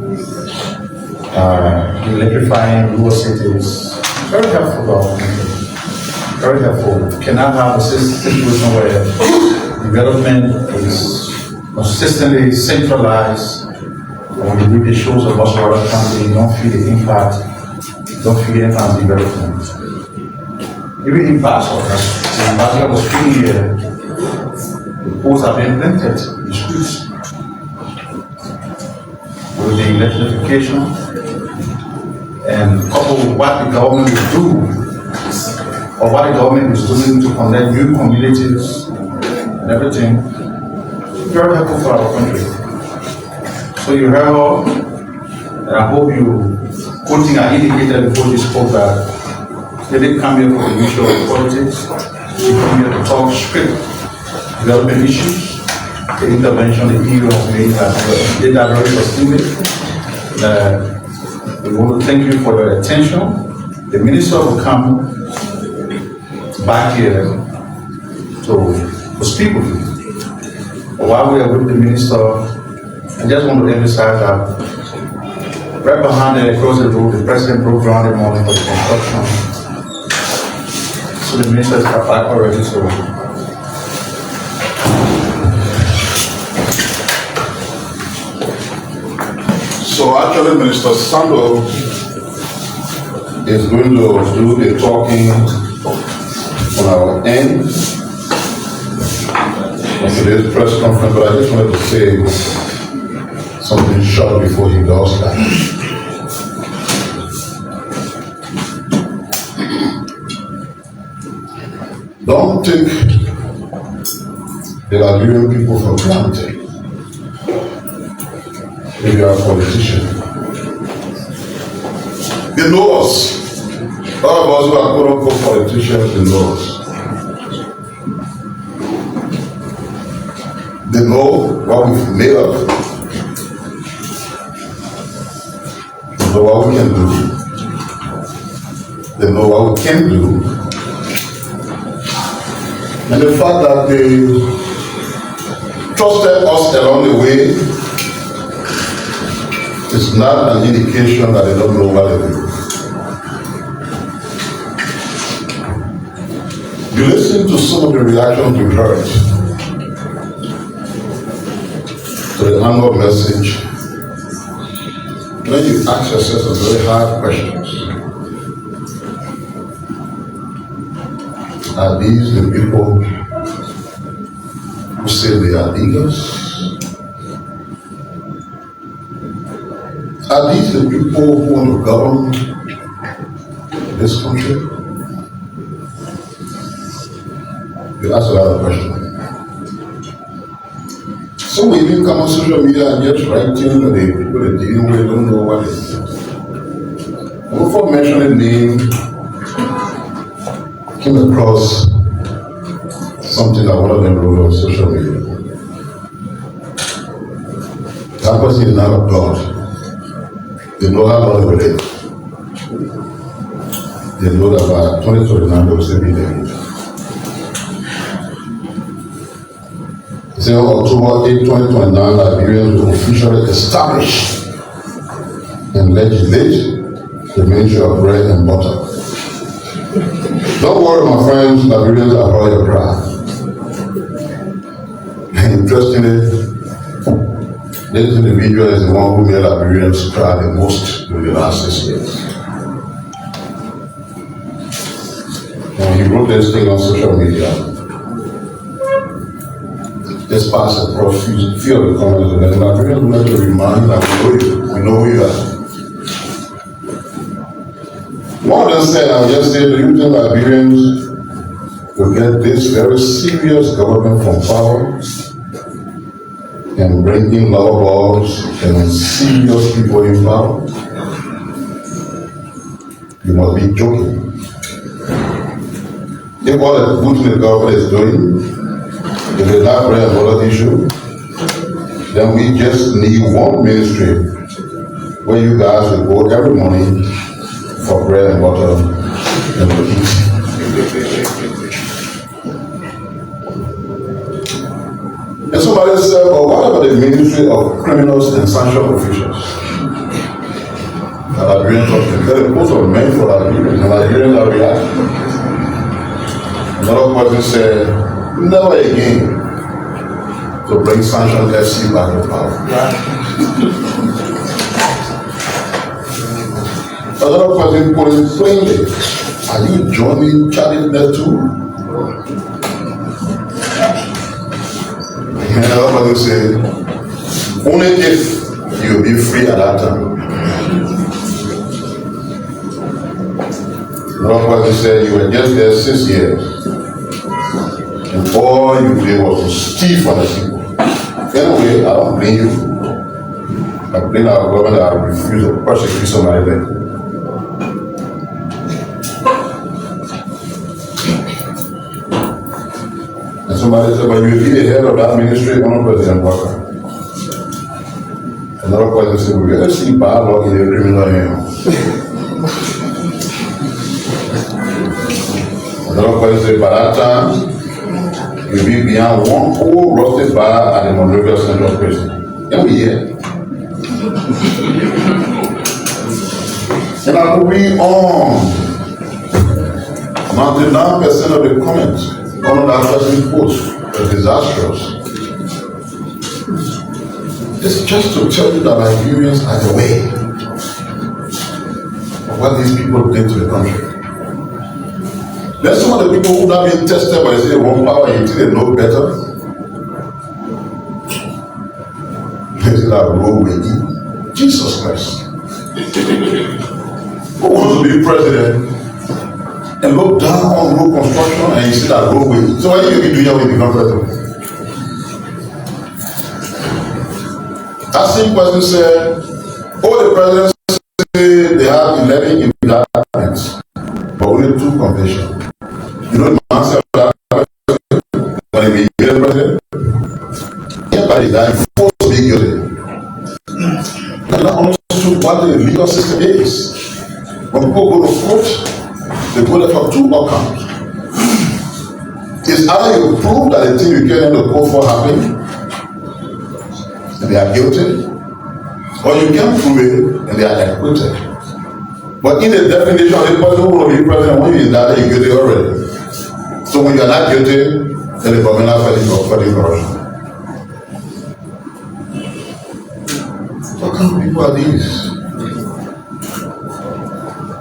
electrifying rural cities, very helpful to our country. Very helpful. We cannot have a situation where development is consistently centralized. When you read the shows of Boswara County, you don't feel the impact, you don't feel the impact of development. Even in Basel, when Basel was feeling here, the poles have been planted in the streets. With the electrification, and coupled with what the government will do, or what the government is doing to connect new communities and everything, very helpful for our country. So you heard all, and I hope you, good thing I indicated before you spoke that they didn't come here for the issue of politics, they come here to talk straight development issues. The intervention the EU has made did that very sustainably. We want to thank you for your attention. The minister will come back here to speak with you. But while we are with the minister, I just want to emphasize that right behind there, across the road, the president broke ground this morning for the construction. So the minister is back already.
So actually, Minister Sando is going to do the talking on our end of today's press conference, but I just wanted to say something short before he does that. Don't take the Liberian people for granted. If you are a politician, they know us. All of us who are quote-unquote politicians, they know us. They know what we've made of. They know what we can do. They know what we can do. And the fact that they trusted us along the way is not an indication that they don't know what they do. You listen to some of the reactions you heard to the annual message, then you ask yourself some very hard questions. Are these the people who say they are leaders? Are these the people who want to govern this country? You ask a lot of questions. Some will even come on social media and just writing that the people they're dealing with don't know what it is. Before mentioning name, came across something that one of them wrote on social media. That person is not of God. They know how long they will live. They know that by 2029 they will still be there. They say on October 8, 2029, Liberians will officially establish and legislate the Ministry of Bread and Butter. Don't worry, my friends, Liberians are royal cry. And interestingly, this individual is the one who made Liberians cry the most during the last 6 years. When he wrote this thing on social media, just passed across few of the comments, and then Liberians will let to remind that we know who you are. More than said, I'll just say, do you think Liberians will get this very serious government from power can bring in lower balls and serious people in power. You must be joking. If all the good thing the government is doing, if it's not bread and butter issue, then we just need one ministry where you guys will go every morning for bread and butter and to eat. And somebody said, well, what about the ministry of criminals and sanctioned officials? The Liberians of the post of men for Liberians, and Liberians are reacting. Another person said, never again to bring sanctioned FC back in power. Another person put it plainly, are you joining Charlie there too? And another person said, only if you'll be free at that time. Another person said, you were just there 6 years. And all you did was to steal from the people. Anyway, I don't blame you. I blame our government that refused to persecute somebody there. And somebody said, but you will be the head of that ministry, one President Walker. Another person said, we better see Piah in the criminal here. Another person said, by that time, you'll be beyond one whole roasted bar at the Monrovia Central Prison. And we here. And I will be on. 99% of the comments on that person's post are disastrous. It's just to tell you that Nigerians are the way of what these people did to the country. There's some of the people who have been tested by say one power until they know better. They say that road will eat. Jesus Christ. Who wants to be president and look down on road construction and you see that road will eat? So what do you do here when you become president? That same person said, all the presidents say they have 11 indictments, but only 2 convictions. You know the answer to that when he became president? Everybody died forced to be guilty. And that understood what the legal system is. When people go to court, they go there for 2 outcomes. It's either you prove that the thing you get into court for happened, and they are guilty, or you can prove it and they are acquitted. But in the definition of the person who will be president, when you indicted, you're guilty already. So when you are not guilty, then the government has fighting corruption. What kind of people are these?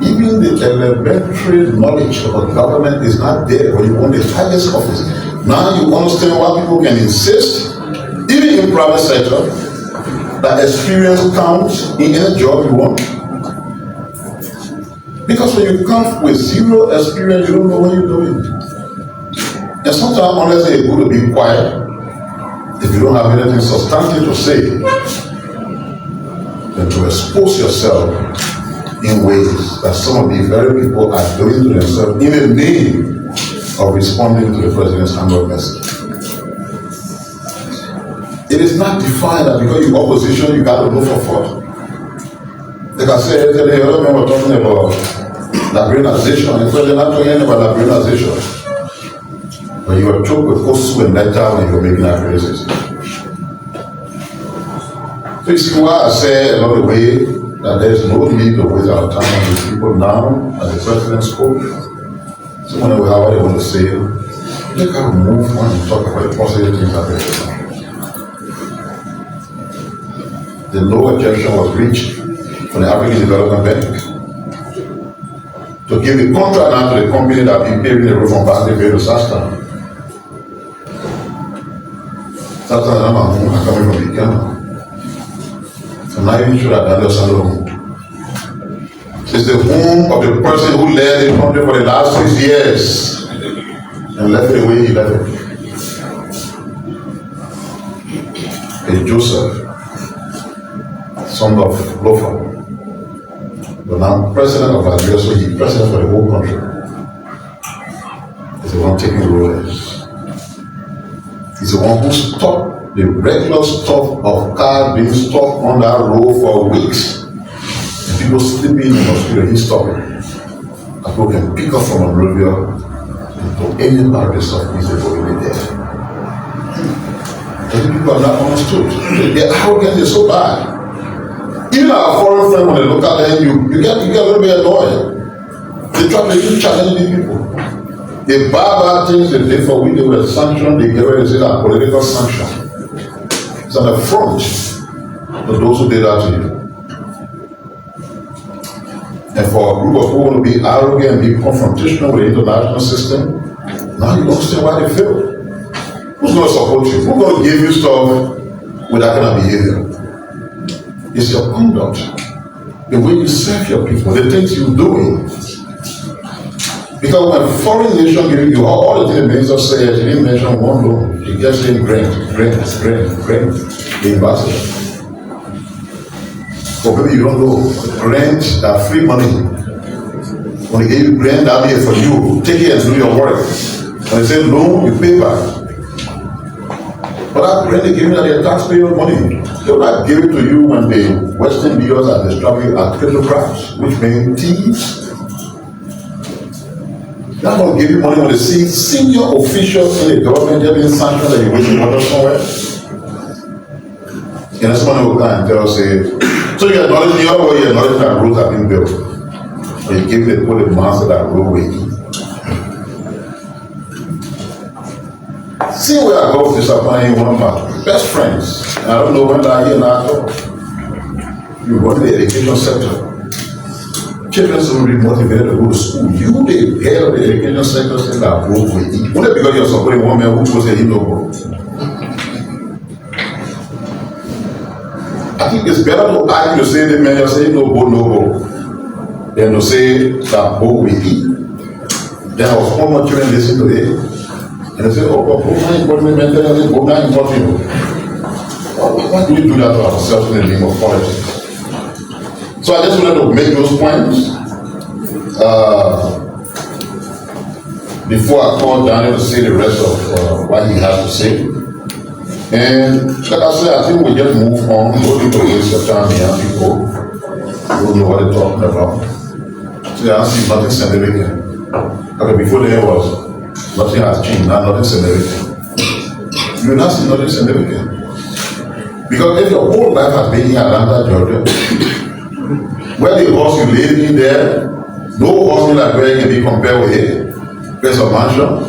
Even the elementary knowledge of a government is not there when you want the highest office. Now you understand why people can insist, even in private sector, that experience counts in any job you want. Because when you come with 0 experience, you don't know what you're doing. And sometimes, unless it's good to be quiet, if you don't have anything substantive to say, then to expose yourself in ways that some of these very people are doing to themselves in the name of responding to the president's annual message. It is not defined that because you're opposition, you got to look for fault. Like I said, the other men were talking about Liberianization, and the president not talking about Liberianization. But you were choked with Kosu and Neta when you were making that criticism. So you see why I said along the way that there is no need to waste our time on these people now, as the president spoke. So whenever we have what they want to say, they can move on and talk about the positive things that they're doing. The low objection was reached from the African Development Bank to give the contract now to the company that will be paving the road from Basque Bay to Sastan. Sastan and Amahun are coming from Ikema. So now you should have done this alone. It's the home of the person who led the country for the last 6 years and left it the way he left it. A Joseph, son of Lofa. But now president of Liberia, so he's president for the whole country. He's the one taking rulers. He's the one who stopped the regular stuff of cars being stuck on that road for weeks. And people sleeping in the hospital, he stopped it. And people can pick up from Monrovia to any part of the stuff he's already there. Because people are not understood. They're arrogant, they're so bad. Even our foreign friends, when they look at them, you get a little bit annoyed. They try to even challenge the people. They buy bad things they did for we, they were sanctioned, they get ready to say that political sanction. It's an affront to those who did that to you. And for a group of people to be arrogant and be confrontational with the international system, now you understand why they fail. Who's going to support you? Who's going to give you stuff with that kind of behavior? It's your conduct, the way you serve your people, the things you're doing. Because when a foreign nation gives you all the things the minister says, he didn't mention one loan. He just saying grain, the ambassador. So maybe you don't know, rent, that free money. When they give you rent, that'll be for you. Take it and do your work. When they say loan, you pay back. But that rent they give you their taxpayer money. They will not give it to you when the Western leaders are destroying at cryptocrats, which means thieves. They're not going to give you money when they see senior officials in the government having sanctioned that you're wasting water somewhere. And that's when they will come and tell us, say, so you acknowledge the other way, you acknowledge that roads have been built. Or you give the put the master that roadway. See where I go disappointing one of my best friends. And I don't know when I hear that at all. You run the education sector. Children should be motivated to go to school. You, the head of the education sector, say that roadway. Only because you're supporting one man who goes and he no go. I think it's better to argue to say the man you're saying no go, than to say that both we eat. Then I was home more children listen to it. And they say, oh, but both not important mentally, both not important. Why do we do that to ourselves in the name of politics? So I just wanted to make those points before I call Daniel to say the rest of what he has to say. And like I said, I think we just move on. Don't need to waste your time here. People don't know what they're talking about. So I see nothing significant. Okay, before there was nothing has changed, now nothing significant. You will not see nothing significant. Because if your whole life has been in Atlanta, Georgia, where the horse you live in there, no horse in Liberia can be compared with it. There's a mansion.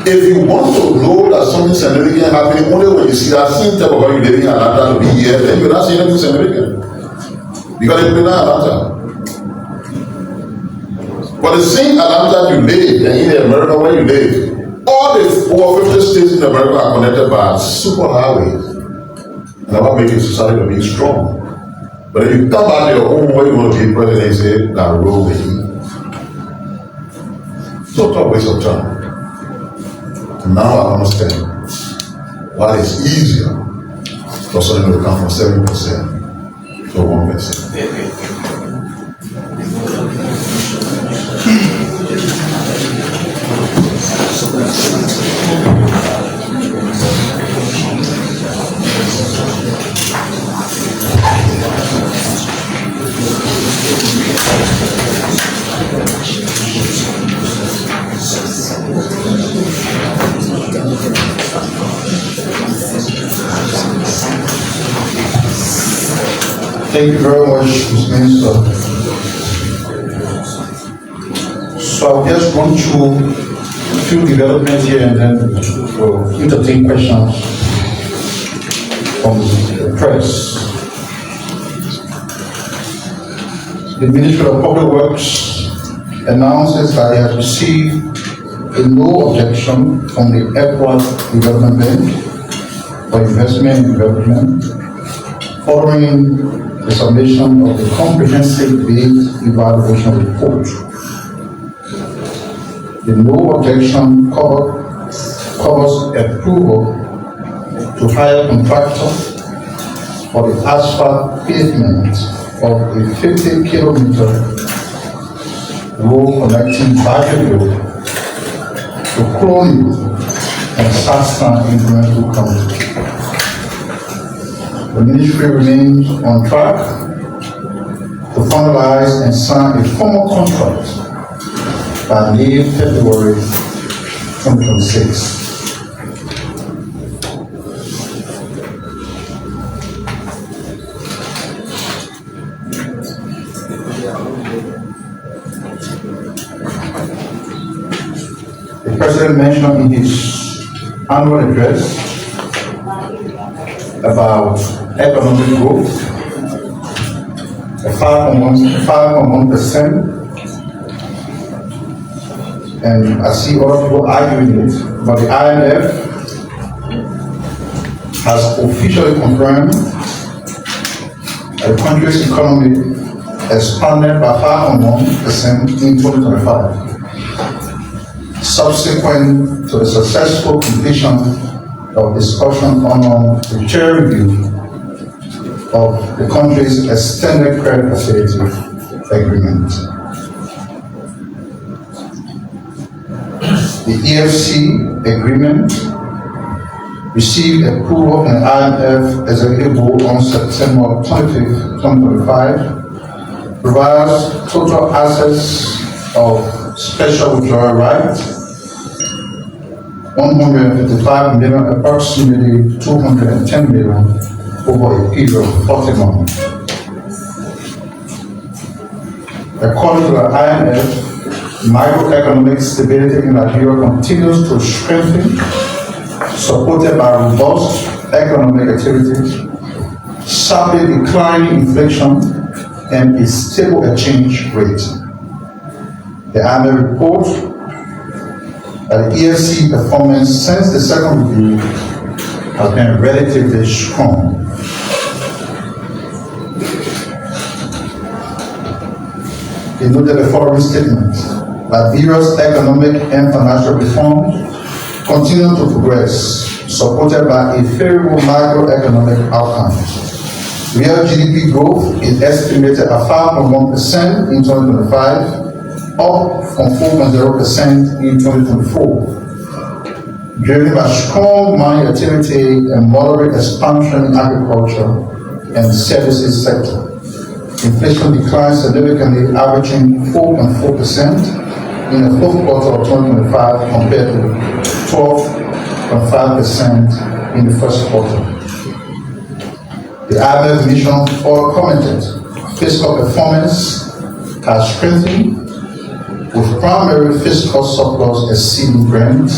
If you want to know that something significant happening, only when you see that same type of how you live in Atlanta to be here, then you're not seeing anything significant. Because it's been Atlanta. But the same Atlanta you live, and in America where you live, all the over 50 states in America are connected by super highways. And that will make a society to be strong. But if you come back to your own way, you want to be president and say, that road with you. Don't talk waste of time. And now I understand why it's easier for something to come from 7% to 1%.
Thank you very much, Mr. Minister. So I'll just run through a few developments here and then we'll entertain questions from the press. The Ministry of Public Works announces that it has received a no objection from the Airport Development Bank for investment in development following the submission of the comprehensive bid evaluation report. The no objection covers approval to hire contractor for the asphalt pavement of a 50-kilometer road connecting Badger Road to Crowley and Saxon in Grenville County. The ministry remains on track to finalize and sign a formal contract by February 2026. The President mentioned in his annual address about economic growth, a 5.1%, and I see other people arguing it, but the IMF has officially confirmed that the country's economy expanded by 5.1% in 2025. Subsequent to the successful completion of discussion on the peer review of the country's extended credit facility agreement. The EFC agreement received approval in the IMF Executive Board on September 25th, 2025, provides total access of special withdrawal rights, 155 million, approximately 210 million over a period of 40 months. According to the IMF, macroeconomic stability in Liberia continues to strengthen, supported by robust economic activity, sharply declining inflation, and a stable exchange rate. The IMF report that the EFC performance since the second review has been relatively strong. He noted the following statement: Liberia's economic and financial reforms continue to progress, supported by a favorable macroeconomic outcome. Real GDP growth is estimated at 5.1% in 2025, up from 4.0% in 2024, driven by strong mining activity and moderate expansion in agriculture and services sector. Inflation declined significantly, averaging 4.4% in the fourth quarter of 2025 compared to 12.5% in the first quarter. The IMF mission all commented fiscal performance has strengthened, with primary fiscal surplus exceeding grants,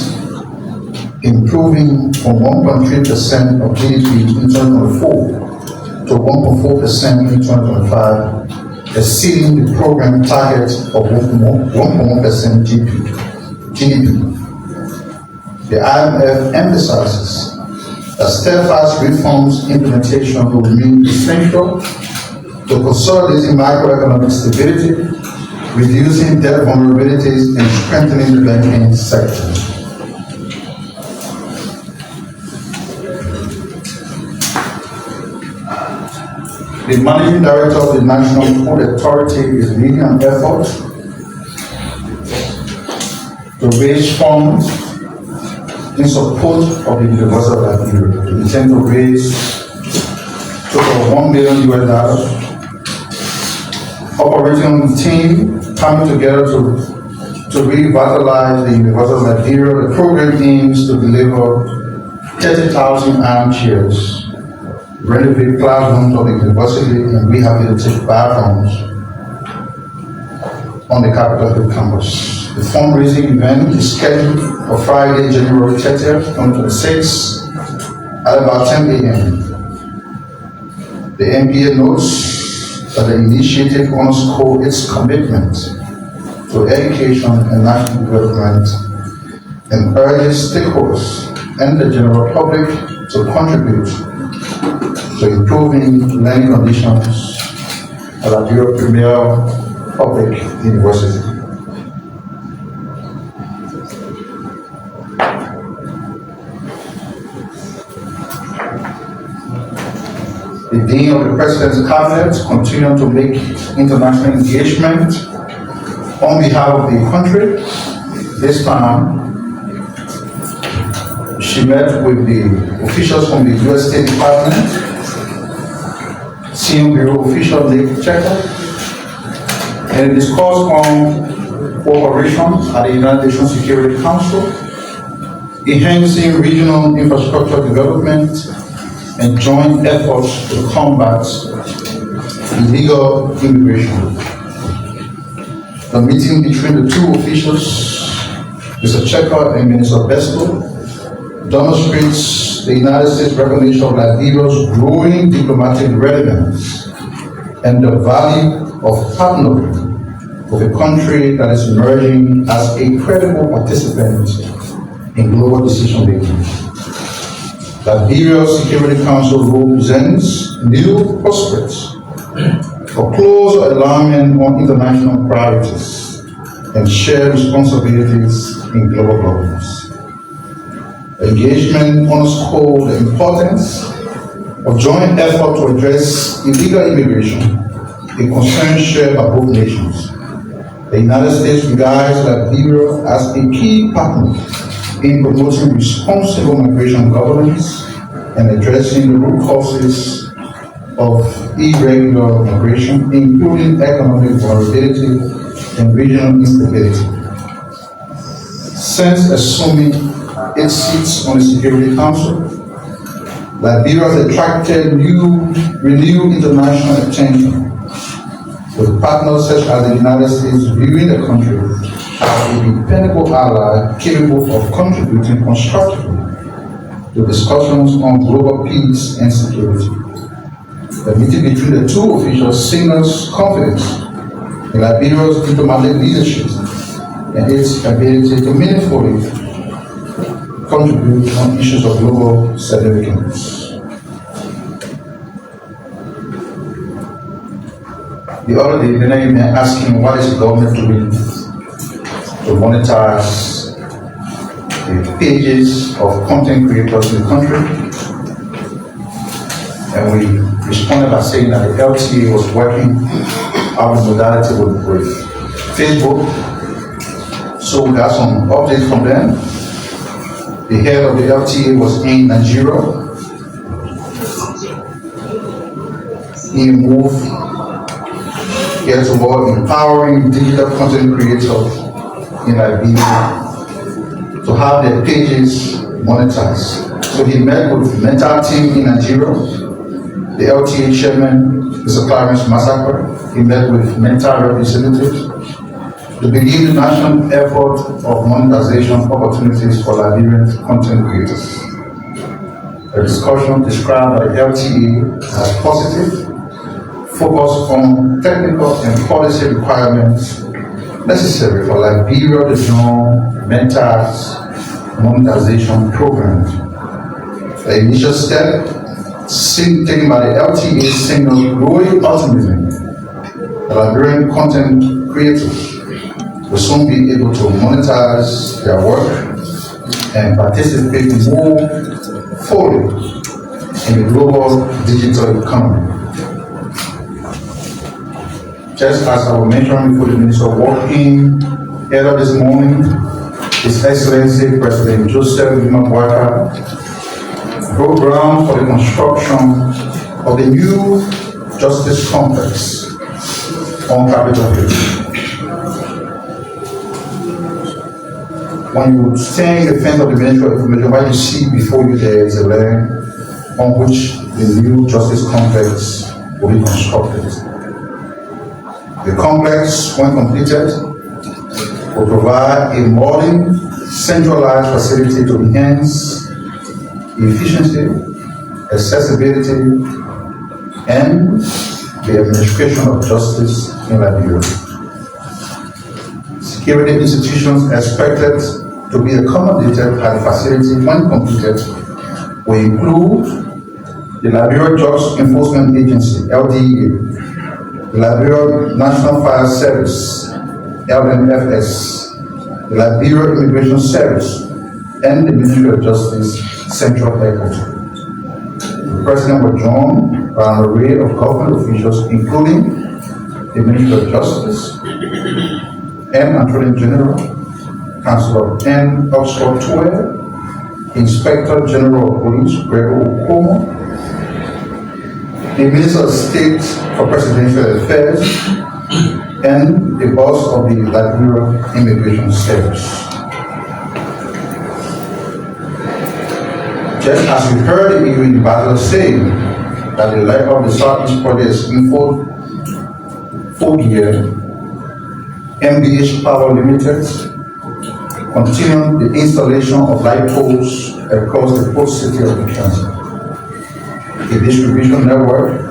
improving from 1.3% of GDP in 2024 to 1.4% in 2025, exceeding the program target of 1.1% GDP. The IMF emphasizes that steadfast reforms implementation will remain essential to consolidating macroeconomic stability, reducing debt vulnerabilities, and strengthening the banking sector. The Managing Director of the National Food Authority is leading an effort to raise funds in support of the University of Liberia. We intend to raise total $1 million. Operating team coming together to revitalize the University of Liberia. The program aims to deliver 30,000 armchairs, renovate classrooms of the university, and rehabilitate bathrooms on the Capitol Hill campus. The fundraising event is scheduled for Friday, January 30th, 2026 at about 10 a.m. The MPA notes that the initiative underscores its commitment to education and national development and urges stakeholders and the general public to contribute to improving learning conditions at Liberia Premier Public University. The The Dean of the President's Cabinet continued to make international engagement on behalf of the country. This time, she met with the officials from the U.S. State Department, Senior Bureau official Nick Checker, and discussed on cooperation at the United Nations Security Council, enhancing regional infrastructure development, and joint efforts to combat illegal immigration. The meeting between the two officials, Mr. Checker and Minister Besto, demonstrates the United States recognition of Liberia's growing diplomatic relevance and the value of partnering with a country that is emerging as a credible participant in global decision making. Liberia's Security Council represents new prospects for closer alignment on international priorities and shared responsibilities in global governance. Engagement underscores the importance of joint effort to address illegal immigration, a concern shared by both nations. The United States regards Liberia as a key partner in promoting responsible migration governance and addressing the root causes of irregular migration, including economic vulnerability and regional instability. Since assuming its seats on the Security Council, Liberia has attracted renewed international attention, with partners such as the United States viewing the country as a dependable ally capable of contributing constructively to discussions on global peace and security. The meeting between the two officials signals confidence in Liberia's diplomatic leadership and its ability to meaningfully contribute on issues of global significance. The other day, the name asking what is the government doing to monetize the pages of content creators in the country. And we responded by saying that the LTA was working out of modality with Facebook. So we got some updates from them. The head of the LTA was in Nigeria. He moved here toward empowering digital content creators in Liberia to have their pages monetized. So he met with the mental team in Nigeria, the LTA chairman, Mr. Clarence Massacre. He met with mental representatives to begin the national effort of monetization opportunities for Liberian content creators. The discussion described by the LTA as positive, focused on technical and policy requirements necessary for Liberia to join Mentor's monetization program. The initial step taken by the LTA signals growing optimism that Liberian content creators will soon be able to monetize their work and participate more fully in the global digital economy. Just as I was mentioning before, the Minister working earlier this morning, His Excellency President Joseph Boakai broke ground for the construction of the new Justice Complex on Capitol Hill. When you stand in the fence of the Ministry of Information, what you see before you there is a land on which the new Justice Complex will be constructed. The complex, when completed, will provide a modern, centralized facility to enhance efficiency, accessibility, and the administration of justice in Liberia. Security institutions expected to be accommodated at the facility when completed will include the Liberia Drug Enforcement Agency, LDA, the Liberia National Fire Service, LNFS, the Liberia Immigration Service, and the Ministry of Justice Central Headquarters. The President will join by an array of government officials, including the Minister of Justice, and Attorney General, Councillor N. Oxford Tuer, Inspector General of Police, Gregory Okomo, the Minister of State for Presidential Affairs, and the boss of the Liberia Immigration Service. Just as we heard the EU ambassador say that the life of the Southeast project is in full gear, MBH Power Limited continued the installation of light poles across the port city of Buchanan. The distribution network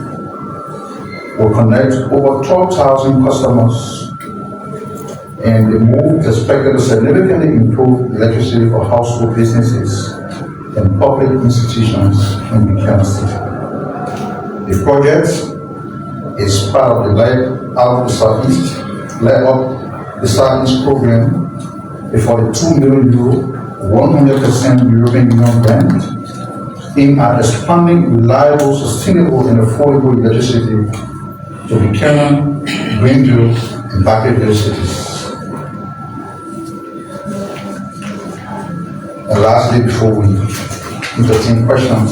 will connect over 12,000 customers, and the move is expected to significantly improve electricity for household businesses and public institutions in Buchanan City. The project is part of the Light Up the Southeast program for the €2 million, 100% European Union grant aimed at expanding reliable, sustainable, and affordable electricity to Buchanan, Greenville, and Bakersfield cities. And lastly, before we entertain questions,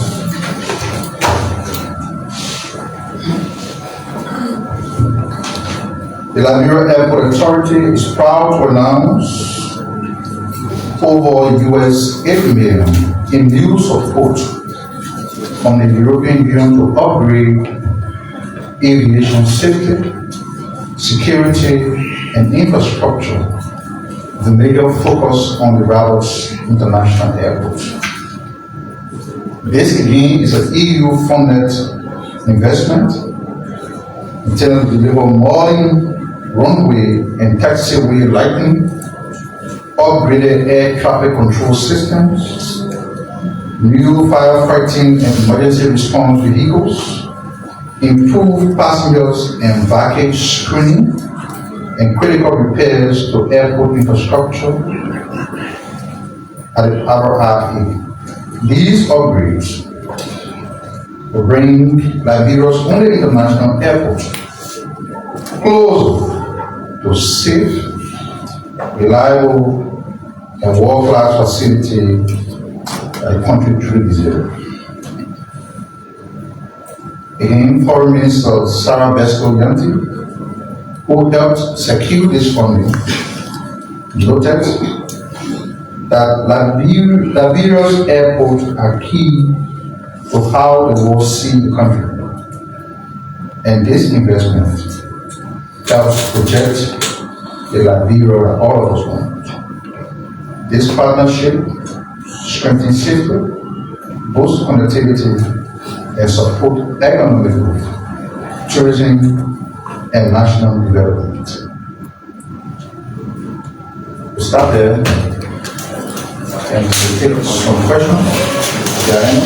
the Liberia Airport Authority is proud to announce over US $8 million in new support from the European Union to upgrade aviation safety, security, and infrastructure, the major focus on the Rabat International Airport. This again is an EU-funded investment intended to deliver more runway and taxiway lighting, upgraded air traffic control systems, new firefighting and emergency response vehicles, improved passengers and baggage screening, and critical repairs to airport infrastructure at the RRA. These upgrades will bring Liberia's only international airport closer to safe, reliable, and world-class facility that the country truly deserves. Again, Foreign Minister Sarah Besco-Yanti, who helped secure this funding, noted that Liberia's airports are key to how the world sees the country, and this investment helps project the Liberia that all of us want. This partnership strengthens safety, boosts connectivity, and support economic growth, tourism, and national development. We'll start there, and we'll take some questions. Diana?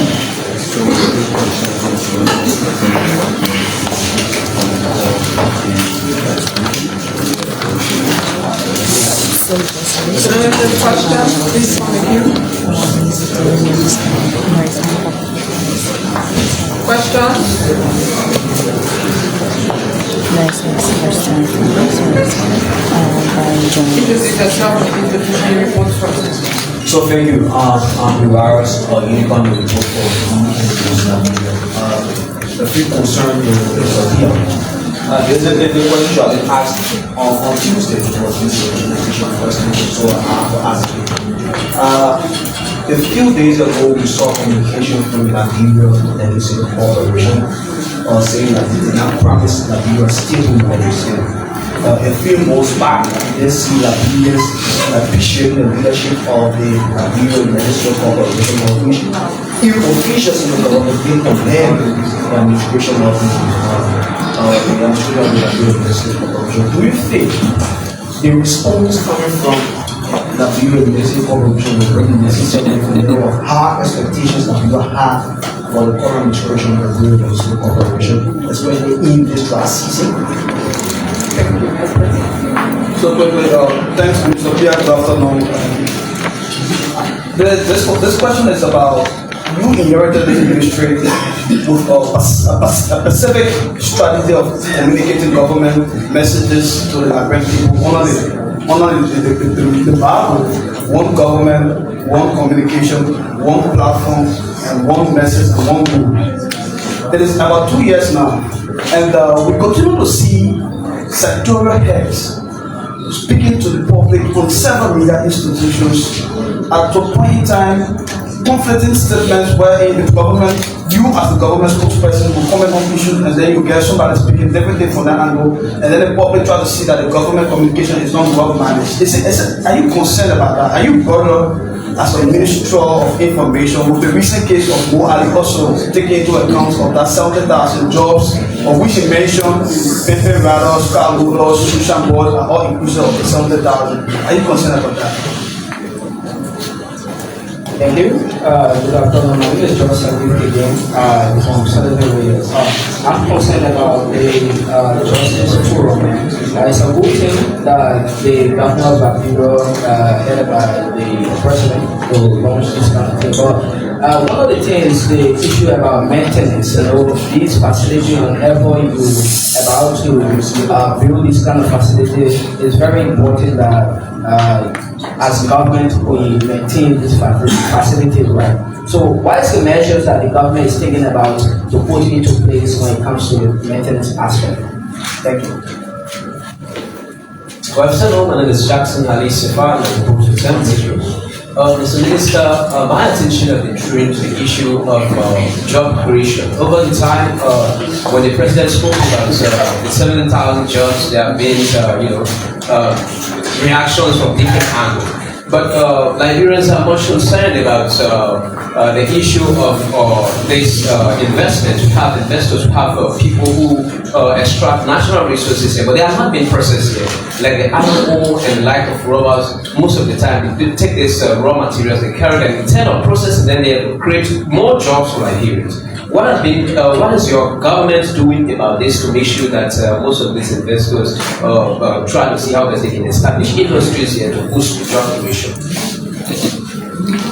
So any other questions, please come here. Questions?
So thank you. I'm Iwaris, Unicorn report for the free concern is here. The question I did ask on Tuesday was this question, so I have to ask you. A few days ago, we saw communication from Liberia Legacy Corporation saying that they did not promise Liberia stable legacy. A few months back, we see Liberians appreciating the leadership of the Liberia Legacy Corporation, which officials in the government did condemn the administration of the Liberia Legacy Corporation. Do you think the response coming from Liberia Legacy Corporation will bring the necessary level of high expectations that people have for the current administration of the Liberia Legacy Corporation, especially in this last season?
So quickly, thanks, Mr. Piah. Good afternoon. This question is about, you inherited the administrative
with a specific strategy of communicating government messages to the Liberian people. Honor the Bible, one government, one communication, one platform, and one message, and one goal. It is about 2 years now, and we continue to see sectorial heads speaking to the public from several media institutions at a point in time, conflicting statements wherein the government, you as the government spokesperson will comment on issues, and then you get somebody speaking differently from that angle, and then the public try to see that the government communication is not well managed. Are you concerned about that? Are you bothered as a Minister of Information with the recent case of MOI also taking into account of that 70,000 jobs of which he mentioned paper writers, car loaders, social boards are all inclusive of the 70,000? Are you concerned about that?
Thank you. Good afternoon. My name is Joseph again from Southern Liberia. I'm concerned about the Justice Forum. It's a good thing that the governor of Liberia, headed by the president, will launch this kind of thing. But one of the things, the issue about maintenance, these facilities, whenever you about to build this kind of facility, it's very important that as government, we maintain these facilities right. So what is the measures that the government is taking about to put into place when it comes to the maintenance aspect? Thank you.
Good afternoon, my name is Jackson Ali Sefan, I'm the representative. Mr. Minister, my attention has been drawn to the issue of job creation. Over the time, when the President spoke about the 7,000 jobs, there have been, reactions from different angles. But Liberians are much concerned about the issue of this investment. We have investors, we have people who extract natural resources here, but they are not being processed here. Like the iron ore and the like of robbers, most of the time they take these raw materials, they carry them instead of processing, then they create more jobs for Liberians. What is your government doing about this to make sure that most of these investors try to see how they can establish industries here to boost the job creation?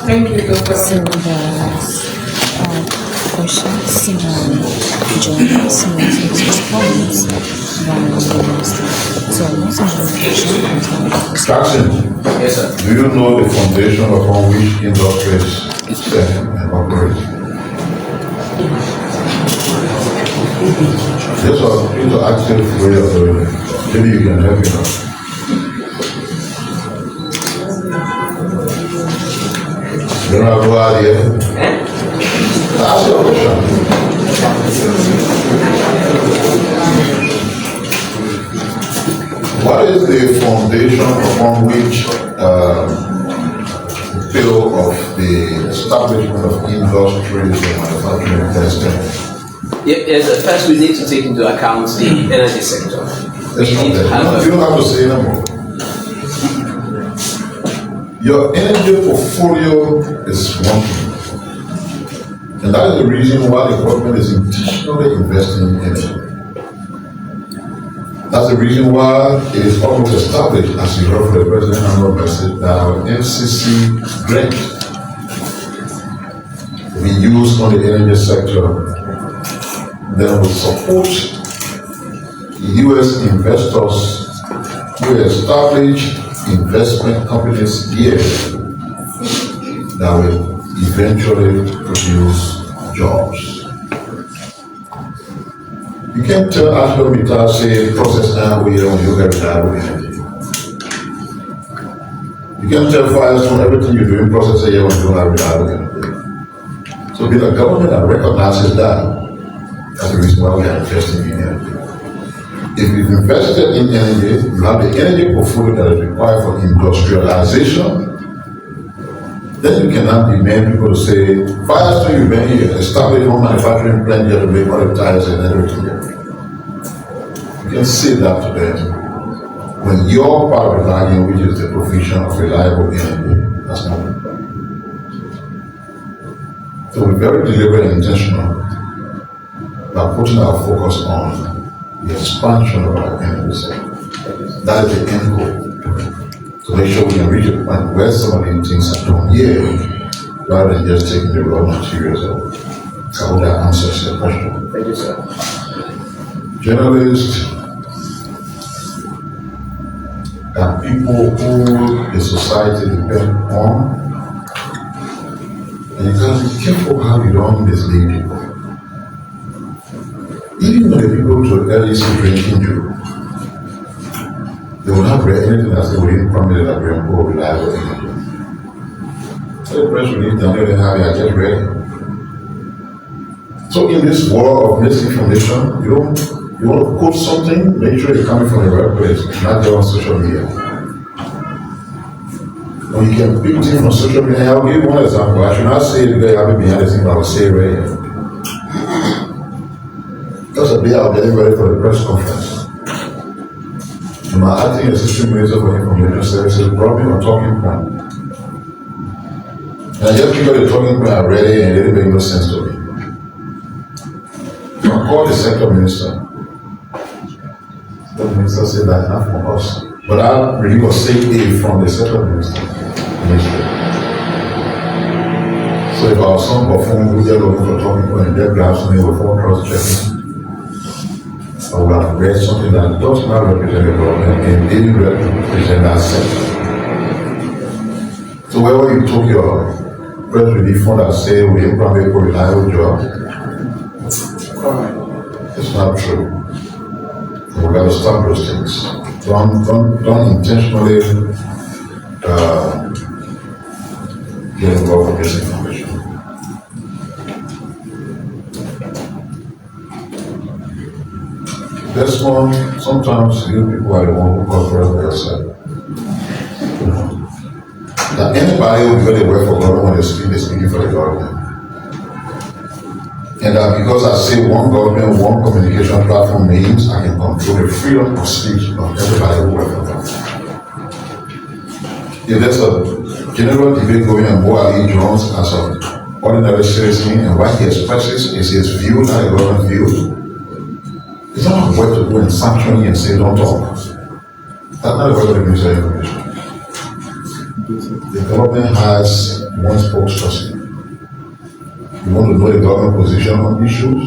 Thank you, Dr.
So the questions journalists comments from the minister. So most of the questions.
Yes, sir. Do you know the foundation upon which industries stand and operate? Yes, sir. It's an active way of doing it. Maybe you can help me out. You don't have no idea? Ask your question. What is the foundation upon which the field of the establishment of industries and manufacturing testing?
Yes, first we need to take into account the energy sector.
You don't have to say anymore. Your energy portfolio is one thing. And that is the reason why the government is intentionally investing in energy. That's the reason why it is almost established, as you heard from the President annual message, that our NCC grant will be used on the energy sector that will support U.S. investors who establish investment companies here that will eventually produce jobs. You can't tell Ashton say process now we don't look at reliable energy. You can't tell Firestone everything you're doing process here when you don't have reliable energy. So be the government that recognizes that. That's the reason why we are investing in energy. If you've invested in energy, you have the energy portfolio that is required for industrialization, then you cannot demand people to say, Firestone, you've been here, establish one manufacturing plant here to make all the tires and everything here. You can say that to them when your part of the bargain, which is the provision of reliable energy, that's not it. So we're very deliberate and intentional about putting our focus on the expansion of our energy sector. That is the end goal. To make sure we can reach a point where some of these things are done here, rather than just taking the raw materials out.
I hope that answers your question.
Thank you, sir.
Journalists are people who the society depend on, and you gotta be careful how you don't mislead people. Even when the people to LEC drinking you, they will not read anything that they will even promise that we are reliable energy. So the press release, they don't have it, I just read it. So in this world of misinformation, you want to quote something, make sure it's coming from the right place, not just on social media. When you can pick things on social media, I'll give you one example. I should not say it because I haven't been behind the scene, but I will say it right here. Just a day I was getting ready for the press conference. And my acting assistant minister for information services brought me on talking point. And I just figured the talking point I read it and it didn't make no sense to me. I called the sector minister. The minister said that's not from us. But I really was saying aid from the sector minister. So if our son performed, we just looking for talking point and just grab something before cross checking, I would have read something that does not represent the government and didn't represent that sector. So wherever you took your press relief fund that say we implement a reliable job, it's not true. We got to stop those things. Don't intentionally get involved with misinformation. This one, sometimes you people are the one who call for themselves. Now anybody who really work for government when they speak, they're speaking for the government. And because I say one government, one communication platform means I can control the freedom of speech of everybody who works for government. If there's a general debate going on MOI Jones as an ordinary citizen and what he expresses is his view, not a government view, it's not a way to go and sanction you and say don't talk. That's not a way to use information. The government has one spokesperson. You want to know the government position on issues?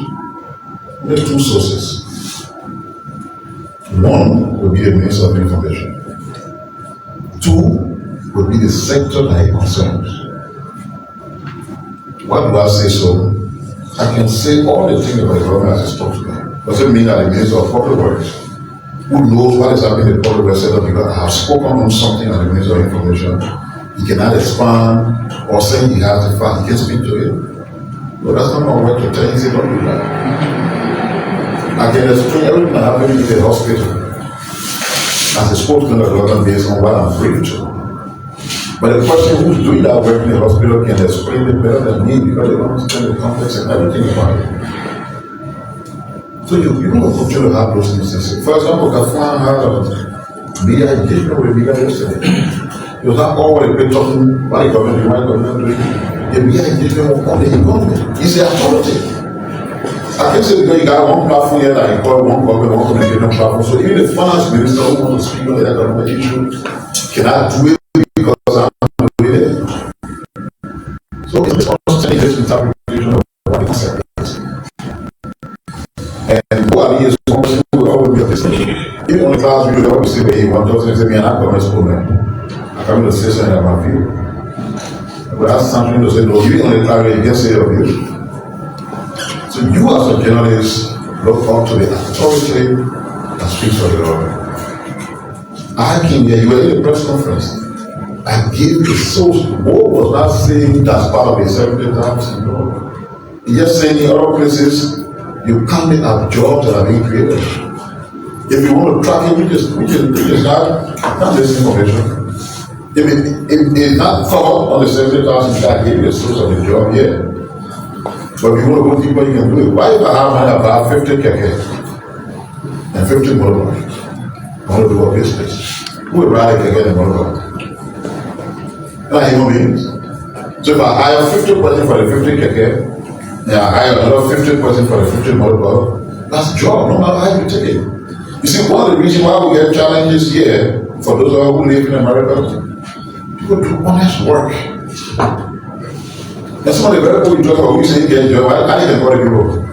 There are two sources. One will be the Minister of Information. Two will be the sector that it concerns. Why do I say so? I can say all the things about the government as a spokesman. Doesn't mean that the Minister of Public Works, who knows what is happening in the public works sector, because I have spoken on something as the Minister of Information, he cannot expand or say he has the fact, he can speak to it. But that's not my work to tell you, say don't do that. I can explain everything that happened in the hospital as a spokesman of the government based on what I'm free to. But the person who's doing that work in the hospital can explain it better than me because they don't understand the context and everything about it. So you don't continue to have those instances. For example, Kafwan had a media engagement with media yesterday. He was not already talking about the government, why the government doing the media engagement on the government. He's the authority. I can say because you got one platform here that you call one government, one communication platform. So even the finance minister who wants to speak on the government issue cannot do it because I'm doing it. So it's also this interpretation of what the concept is. And what is one person who will always be a business. Even on the class video, they always say, hey, one doesn't say me, and I'm government school man. I come to say something about you. But that's something to say, no, you on the class, you can say your view. So you as a journalist look up to the authority that speaks for the government. I came here, you were in the press conference. I gave the source. What was not saying that's part of the secretary times? No. He's just saying in other places, you can't have jobs that are being created. If you want to track it, we just have this information. If it's not thought on the 70,000 that gave you the source of the job here. But if you want to go deeper, you can do it. Why if I have about 50 keke and 50 motorbikes? I want to do a business. Who would ride a keke and motorbike? Not human beings. So if I hire 50% for the 50 keke, and I hire another 50% for the 50 motorbike, that's a job, no matter how you take it. You see, one of the reasons why we have challenges here, for those of us who live in America, people do honest work.
And some of the very people you talk about, we say get job, I didn't bother people.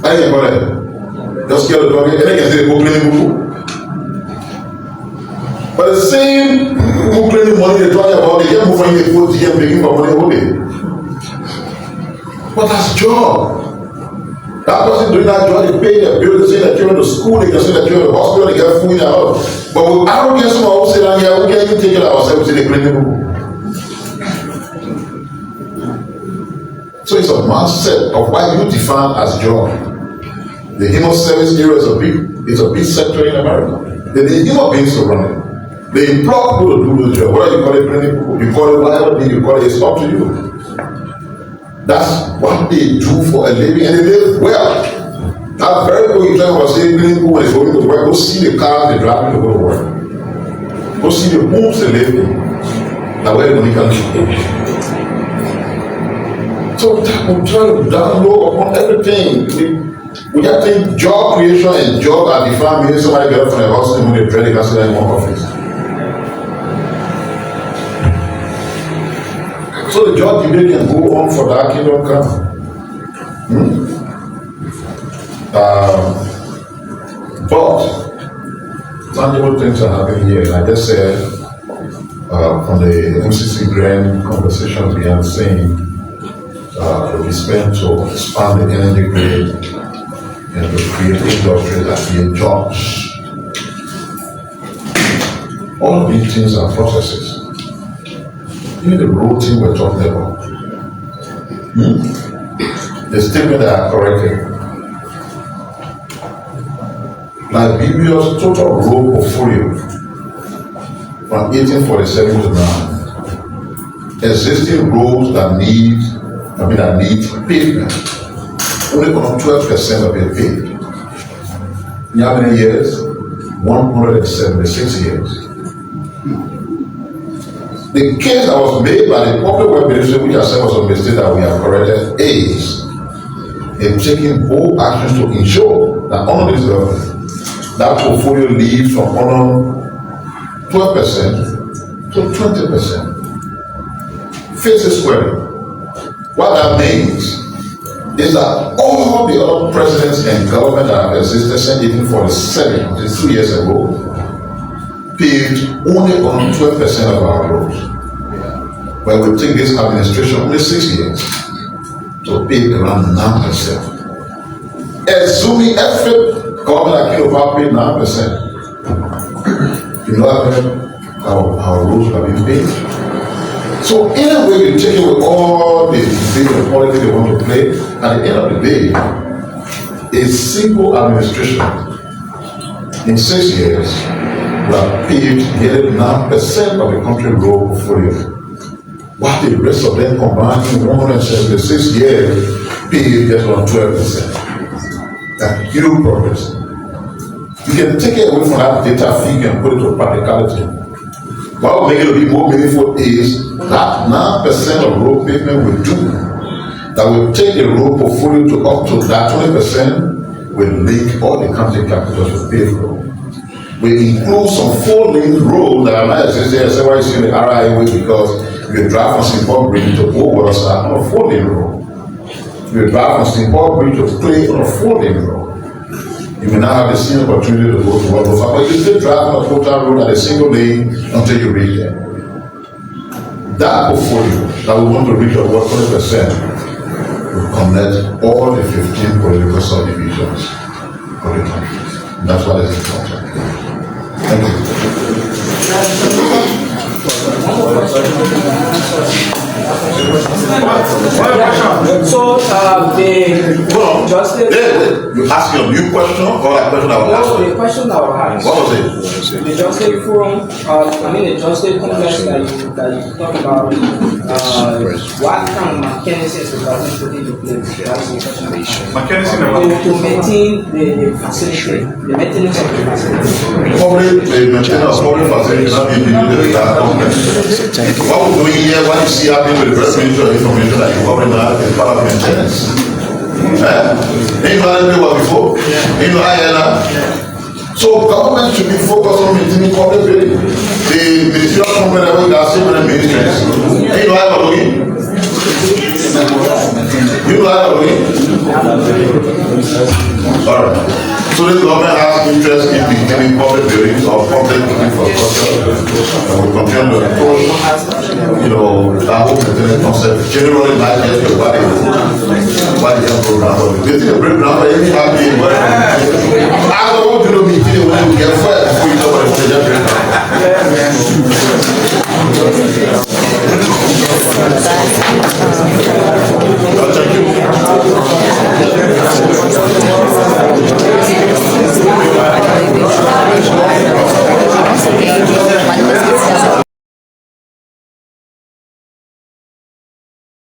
I didn't bother. Just get the dog, and they can say go clean people. But the same people cleaning money they talk about, they can't move from the food, they can't begging for money all day. But that's job. That person doing that job, they pay their bill, they send their children to school, they can send their children to the hospital, they get food in their house. But with arrogance, someone will say that here, we can't even take it ourselves, we say they cleaning people. So it's a mindset of why you define as job. The human service area is a big sector in America. The human beings to run it. They employ people to do the job. Whether you call it cleaning people, you call it whatever you call it, it's up to you. That's what they do for a living, and they live well. That very good you talk about saying cleaning people when it's going to work, go see the cars they drive to go to work. Go see the homes they live in. Now where the money can live. So we're trying to download upon everything. We just think job creation and job are defined meaning somebody get up from the house and when they dread they can sit in one office. So the job debate can go on for that kingdom come. But tangible things are happening here. And I just said from the MCC grand conversations we are saying we spent to expand the energy grid and to create industry that create jobs. All of these things are processes. Even the road thing we're talking about. The statement that I corrected. Liberia's total road portfolio from 1847 to now, existing roads that need pavement, only on 12% of it paved. In how many years? 176 years. The case that was made by the public work ministry, which I said was a mistake that we have corrected, is in taking bold actions to ensure that under this government, that portfolio leaves from under 12% to 20%. Face square. What that means is that all the other presidents and government that have existed since 1847, which is 2 years ago, paved only on 12% of our roads. But we take this administration only 6 years to pave around 9%. Assuming every government that came over paid 9%. You know our roads have been paved. So in a way you take it with all the debate and politics they want to play, at the end of the day, a single administration in 6 years will have paved nearly 9% of the country road portfolio. While the rest of them combined in 176 years paved just on 12%. That's huge progress. You can take it away from that data figure and put it to practicality. What will make it a bit more meaningful is that 9% of road pavement will do. That will take the road portfolio to up to that 20% will link all the county capitals with paved road. We include some 4-lane roads that are not existing as why you see the RI way because you drive from St. Paul Bridge to Old Waterside on a 4-lane road. You drive from St. Paul Bridge to Clay on a 4-lane road. You may not have the same opportunity to go to Waterfall, but you still drive on a total road at a single lane until you reach there. That portfolio that we want to reach about 20% will connect all the 15 political subdivisions of the country. That's what is important. Thank you.
So,
you ask your new question or a question I was asking?
The question I was asking.
What was it?
The Justice Forum, the Justice Conference that you talk about, what kind of mechanisms the government put into place? That's the question. Mechanism to maintain the facility, the maintenance of the facility.
Probably the maintenance of the facility cannot be individually what we're doing here, what you see happening with the presidential information that you already know is part of maintenance. You know how was before? You know how So government should be focused on maintaining public building. The ministerial company that we are seeing with the ministries. You know how we're looking? You know that way? Alright. So this government has interest in maintaining public buildings or public infrastructure. And we continue to approach, that whole maintenance concept. Generally, like yesterday, what is the program? This is a program for any happy work. I don't want to be here when we get first before you know what it's going to
Thank you.